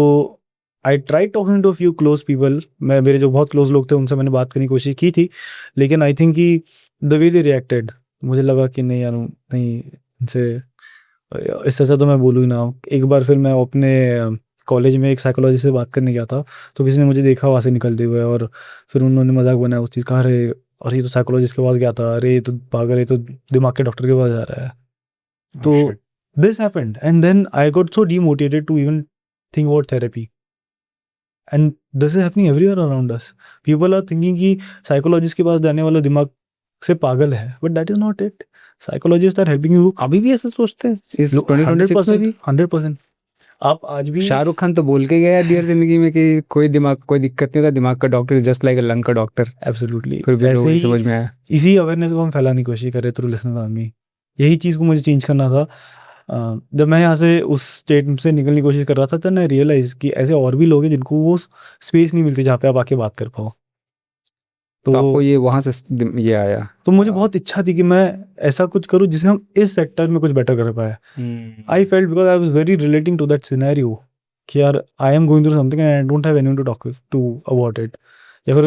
I try talking to few close people, मैं मेरे जो बहुत क्लोज लोग थे उनसे मैंने बात करने की कोशिश की थी, लेकिन आई थिंक कि द वे दे रिएक्टेड, मुझे लगा कि नहीं यार नहीं, इनसे इससे अच्छा तो मैं बोलूँ ही ना। एक बार फिर मैं अपने कॉलेज में एक साइकोलॉजिस्ट से बात करने गया था, तो किसी ने मुझे देखा वहाँ से निकलते हुए, और फिर उन्होंने मजाक बनाया उस चीज़ का, अरे और ये तो साइकोलॉजिस्ट के पास गया था, अरे ये तो पागल, ये तो दिमाग के डॉक्टर के पास जा रहा है। तो this happened, and then I got so demotivated to even think about therapy, and this is happening everywhere around us. People are thinking कि साइकोलॉजिस्ट के पास जाने वाला दिमाग से पागल है, but that is not it. Psychologists are helping you. अभी भी ऐसा सोचते हैं इस लोग 2026 में भी? 100%। आप आज भी शाहरुख खान तो बोल के गया डियर जिंदगी में कि कोई दिक्कत नहीं होता, दिमाग का डॉक्टर जस्ट लाइक लंग का डॉक्टर। एब्सोल्युटली फिर भी ऐसे लोगों ही समझ में आया। इसी अवेयरनेस को हम फैलाने की कोशिश कर रहे थ्रू लिसनर आर्मी। यही चीज़ को मुझे चेंज करना था। जब मैं यहाँ से उस स्टेट से निकलने की कोशिश कर रहा था, तब मैं रियलाइज़ कि ऐसे और भी लोग हैं जिनको वो स्पेस नहीं मिलती जहाँ पे आप आके बात कर पाओ। तो आपको तो ये वहाँ से ये आया? तो मुझे बहुत इच्छा थी कि मैं ऐसा कुछ करूँ जिससे हम इस सेक्टर में कुछ बेटर कर पाए। I felt because I was very relating to that scenario कि यार I am going through something and I don't have anyone to talk to about it, या फिर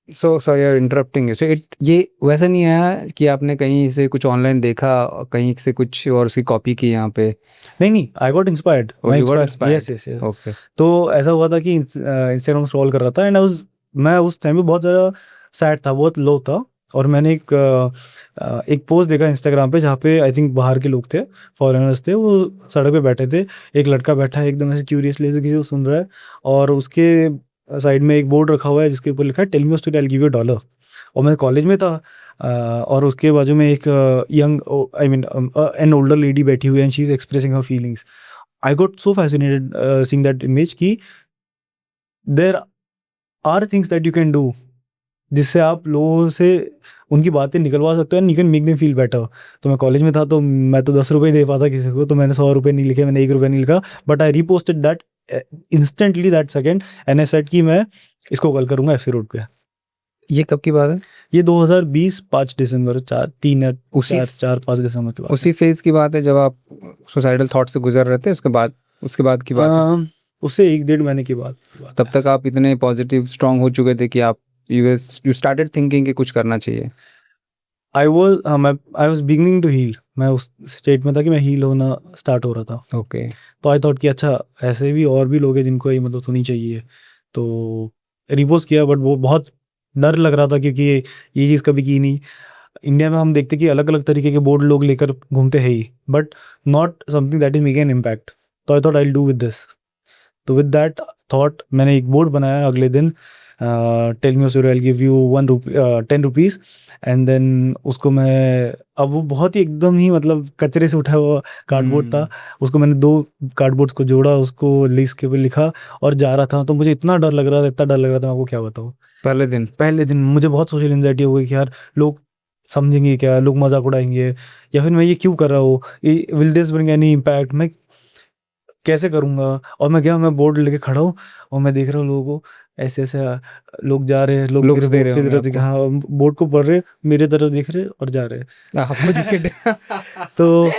सो यार इंटरप्टिंग यू, सो ये वैसा नहीं आया कि आपने कहीं से कुछ ऑनलाइन देखा, कहीं से कुछ और उसकी कॉपी की यहाँ पे? नहीं, I got inspired. Yes yes yes. Okay. तो ऐसा हुआ था कि इंस्टाग्राम स्क्रॉल कर रहा था, एंड मैं उस टाइम पे बहुत ज़्यादा सैड था, बहुत लो था, और मैंने एक पोस्ट देखा इंस्टाग्राम पे जहाँ पे आई थिंक बाहर के लोग थे, फॉरेनर्स थे, वो सड़क पे बैठे थे, एक लड़का बैठा है एकदम ऐसे क्यूरियसली से किसी को सुन रहा है, और उसके साइड में एक बोर्ड रखा हुआ है जिसके ऊपर लिखा है tell me your story I will give you $1। और मैं कॉलेज में था, और उसके बाजू में एक young I mean an older lady बैठी हुई है, and she is expressing her feelings. I got so fascinated seeing that image कि there are things that you can do जिससे आप लोगों से उनकी बातें निकलवा सकते हो, and you can make them feel better. तो मैं कॉलेज में था, तो मैं तो 10 रुपये दे पाता किसी को, तो मैंने 100 रुपये नहीं लिखे, मैंने 1 रुपये नहीं लिखा, but I reposted that instantly that second, and I said कि मैं इसको कॉल करूँगा एफसी रोड पे। ये कब की बात है? ये 2020 5 दिसंबर 4-5 दिसंबर की बात उसी फेज की बात है जब आप सुसाइडल थॉट से गुजर रहे थे, उसके बाद की बात है? उससे 1-1.5 महीने की बात। तब तक आप इतने पॉजिटिव स्ट्रांग हो चुके थे कि आप यू स्टार्टेड थिंकिंग कि कुछ करना चाहिए? I was beginning to heal. मैं उस स्टेट में था कि मैं हील होना स्टार्ट हो रहा था। ओके। तो आई थॉट कि अच्छा ऐसे भी और भी लोग हैं जिनको ये मदद होनी चाहिए, तो रिपोस्ट किया, बट वो बहुत डर लग रहा था क्योंकि ये चीज़ कभी की नहीं। इंडिया में हम देखते कि अलग अलग तरीके के बोर्ड लोग लेकर घूमते हैं ही, but not something that is make an impact. तो I thought I will do with this. तो विद दैट थॉट मैंने एक बोर्ड बनाया अगले दिन, tell me your story I will give you 10 rupees, and then उसको मैं, अब वो बहुत ही एकदम ही मतलब कचरे से उठा हुआ कार्डबोर्ड था, उसको मैंने 2 कार्डबोर्ड्स को जोड़ा, उसको लिस्ट के ऊपर लिखा और जा रहा था। तो मुझे इतना डर लग रहा था, इतना डर लग रहा था, मैं आपको क्या बताऊँ। पहले दिन मुझे बहुत सोशल एंजाइटी हो गई कि यार लोग समझेंगे क्या, लोग मजाक उड़ाएंगे, या फिर मैं ये क्यों कर रहा हूँ, will this bring any impact, मैं कैसे करूँगा। और मैं गया, मैं बोर्ड लेके खड़ा हूँ, और मैं देख रहा हूँ लोगों को, ऐसे ऐसे लोग जा रहे हैं, लोग Looks मेरे दे रहे बोर्ड की होंगे तरफ देख, आपको। हाँ बोर्ड को पढ़ रहे, मेरे तरफ देख रहे और जा रहे। आपको दिक्कत तो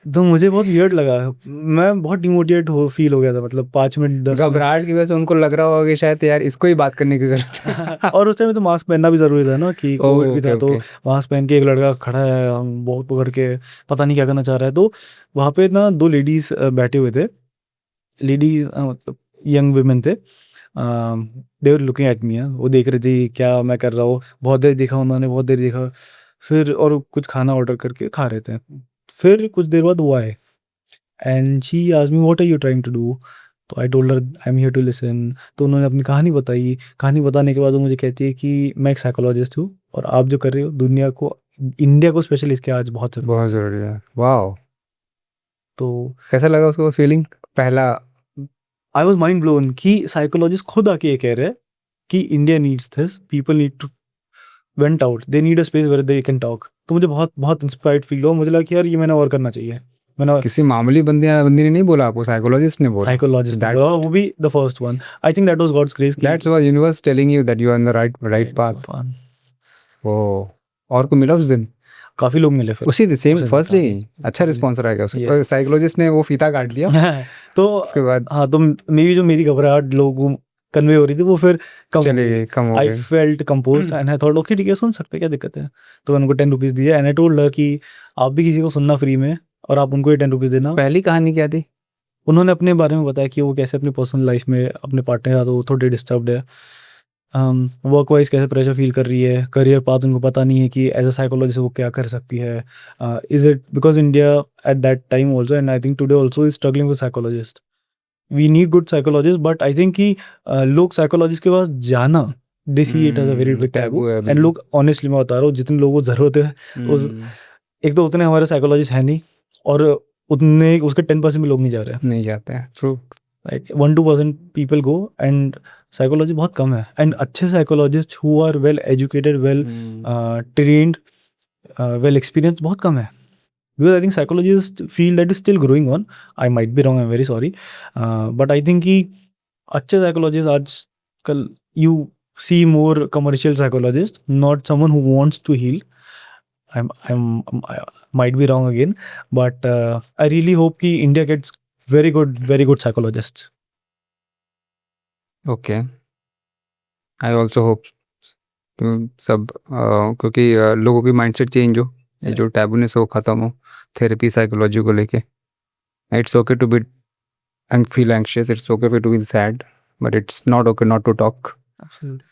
तो मुझे बहुत वियर्ड लगा। मैं बहुत डिमोटिवेट फ़ील हो गया था, मतलब 5 मिनट 10 मिनट। घबराहट की वजह से उनको लग रहा होगा कि शायद यार इसको ही बात करने की ज़रूरत है। और उस टाइम में तो मास्क पहनना भी ज़रूरी था ना, कि कोविड ओह! भी ओके, था, तो ओके। मास्क पहन के एक लड़का खड़ा है, हम बहुत पकड़ के पता नहीं क्या करना चाह रहा है। तो वहाँ पे ना 2 लेडीज़ बैठे हुए थे। लेडीज़ मतलब यंग वुमेन थे। They were looking at me, वो देख रही थी क्या मैं कर रहा हूँ। बहुत देर देखा उन्होंने, बहुत देर देखा, फिर और कुछ खाना ऑर्डर करके खा रहे थे। फिर कुछ देर बाद वो आए and she asked me what are you trying to do? तो I told her I am here to listen. तो उन्होंने अपनी कहानी बताई। कहानी बताने के बाद वो मुझे कहती है कि मैं एक साइकोलॉजिस्ट हूँ और आप जो कर रहे हो दुनिया को, इंडिया को स्पेशली इसकी आज बहुत ज़रूरत बहुत है। ज़रूरी है। वॉव! तो कैसा लगा उसको फीलिंग? पहला आई वाज़ माइंड ब्लोन कि साइकोलॉजिस्ट खुद आके ये कह रहे हैं कि India needs this, people need to vent out, they need a space where they can talk. तो मुझे बहुत बहुत इंस्पायर्ड फील हुआ। मुझे लगा कि यार ये मैंने और करना चाहिए। मैंने किसी मामूली बंदी ने नहीं बोला आपको, साइकोलॉजिस्ट ने बोला। साइकोलॉजिस्ट ने दैट बोला, वो भी the first one. I think that was God's grace कि that's why universe telling you that you are on the right path. Oh! और कोई मिला उस दिन? काफ़ी लोग मिले फिर उसी दिन सेम उसी दिन, फर्स्ट डे ही? काफ़ी अच्छा काफ़ी। रिस्पॉन्स रहा क्या उसका? यस। साइकोलॉजिस्ट ने वो फीता काट लिया तो उसके बाद हाँ, तो मे बी जो मेरी घबराहट लोगों को कन्वे हो रही थी वो फिर कम हो चले गई। गए, कम हो आई गए। Felt composed and I thought okay ठीक है, सुन सकते हैं, क्या दिक्कत है। तो मैंने उनको 10 रुपीज़ दिए एंड आई टोल्ड हर कि आप भी किसी को सुनना फ्री में और आप उनको ये 10 रुपीज़ देना। पहली कहानी क्या थी? उन्होंने अपने बारे में बताया कि वो कैसे अपनी पर्सनल लाइफ में अपने पार्टनर के साथ वो थोड़े डिस्टर्ब्ड है। वर्क वाइज कैसे प्रेशर फील कर रही है, करियर पाथ उनको पता नहीं है कि एज अ साइकोलॉजिस्ट वो क्या कर सकती है। Is it because India at that time also and I think today also is struggling with psychologist. We need good psychologist, but I think कि लोग साइकोलॉजिस्ट के पास जाना, they see it as a very big taboo. Taboo है अभी and भी। लोग, honestly मैं बता रहा हूँ, जितने लोगों को ज़रूरत है उस, हम्म, एक तो उतने हमारे साइकोलॉजिस्ट है नहीं, और उतने उसके 10% भी लोग नहीं जा रहे हैं। नहीं जाते हैं। True. Right, 1-2% people go and psychology बहुत कम है। एंड अच्छे psychologist who are well educated, well trained, well experience बहुत कम है। Because I think psychologist feel that is still growing on. I might be wrong, I am very sorry, but I think कि अच्छे साइकोलॉजिस्ट आजकल you see more commercial psychologist, not someone who wants to heal. I might be wrong again, but I really hope कि India gets very good psychologists. Okay. I also hope सब क्योंकि लोगों की mindset change हो, ये जो टैबूनेस हो खत्म हो थेरेपी साइकोलॉजी को लेके। It's okay to be and feel anxious, it's okay to feel sad, but it's not okay not to talk. Absolutely.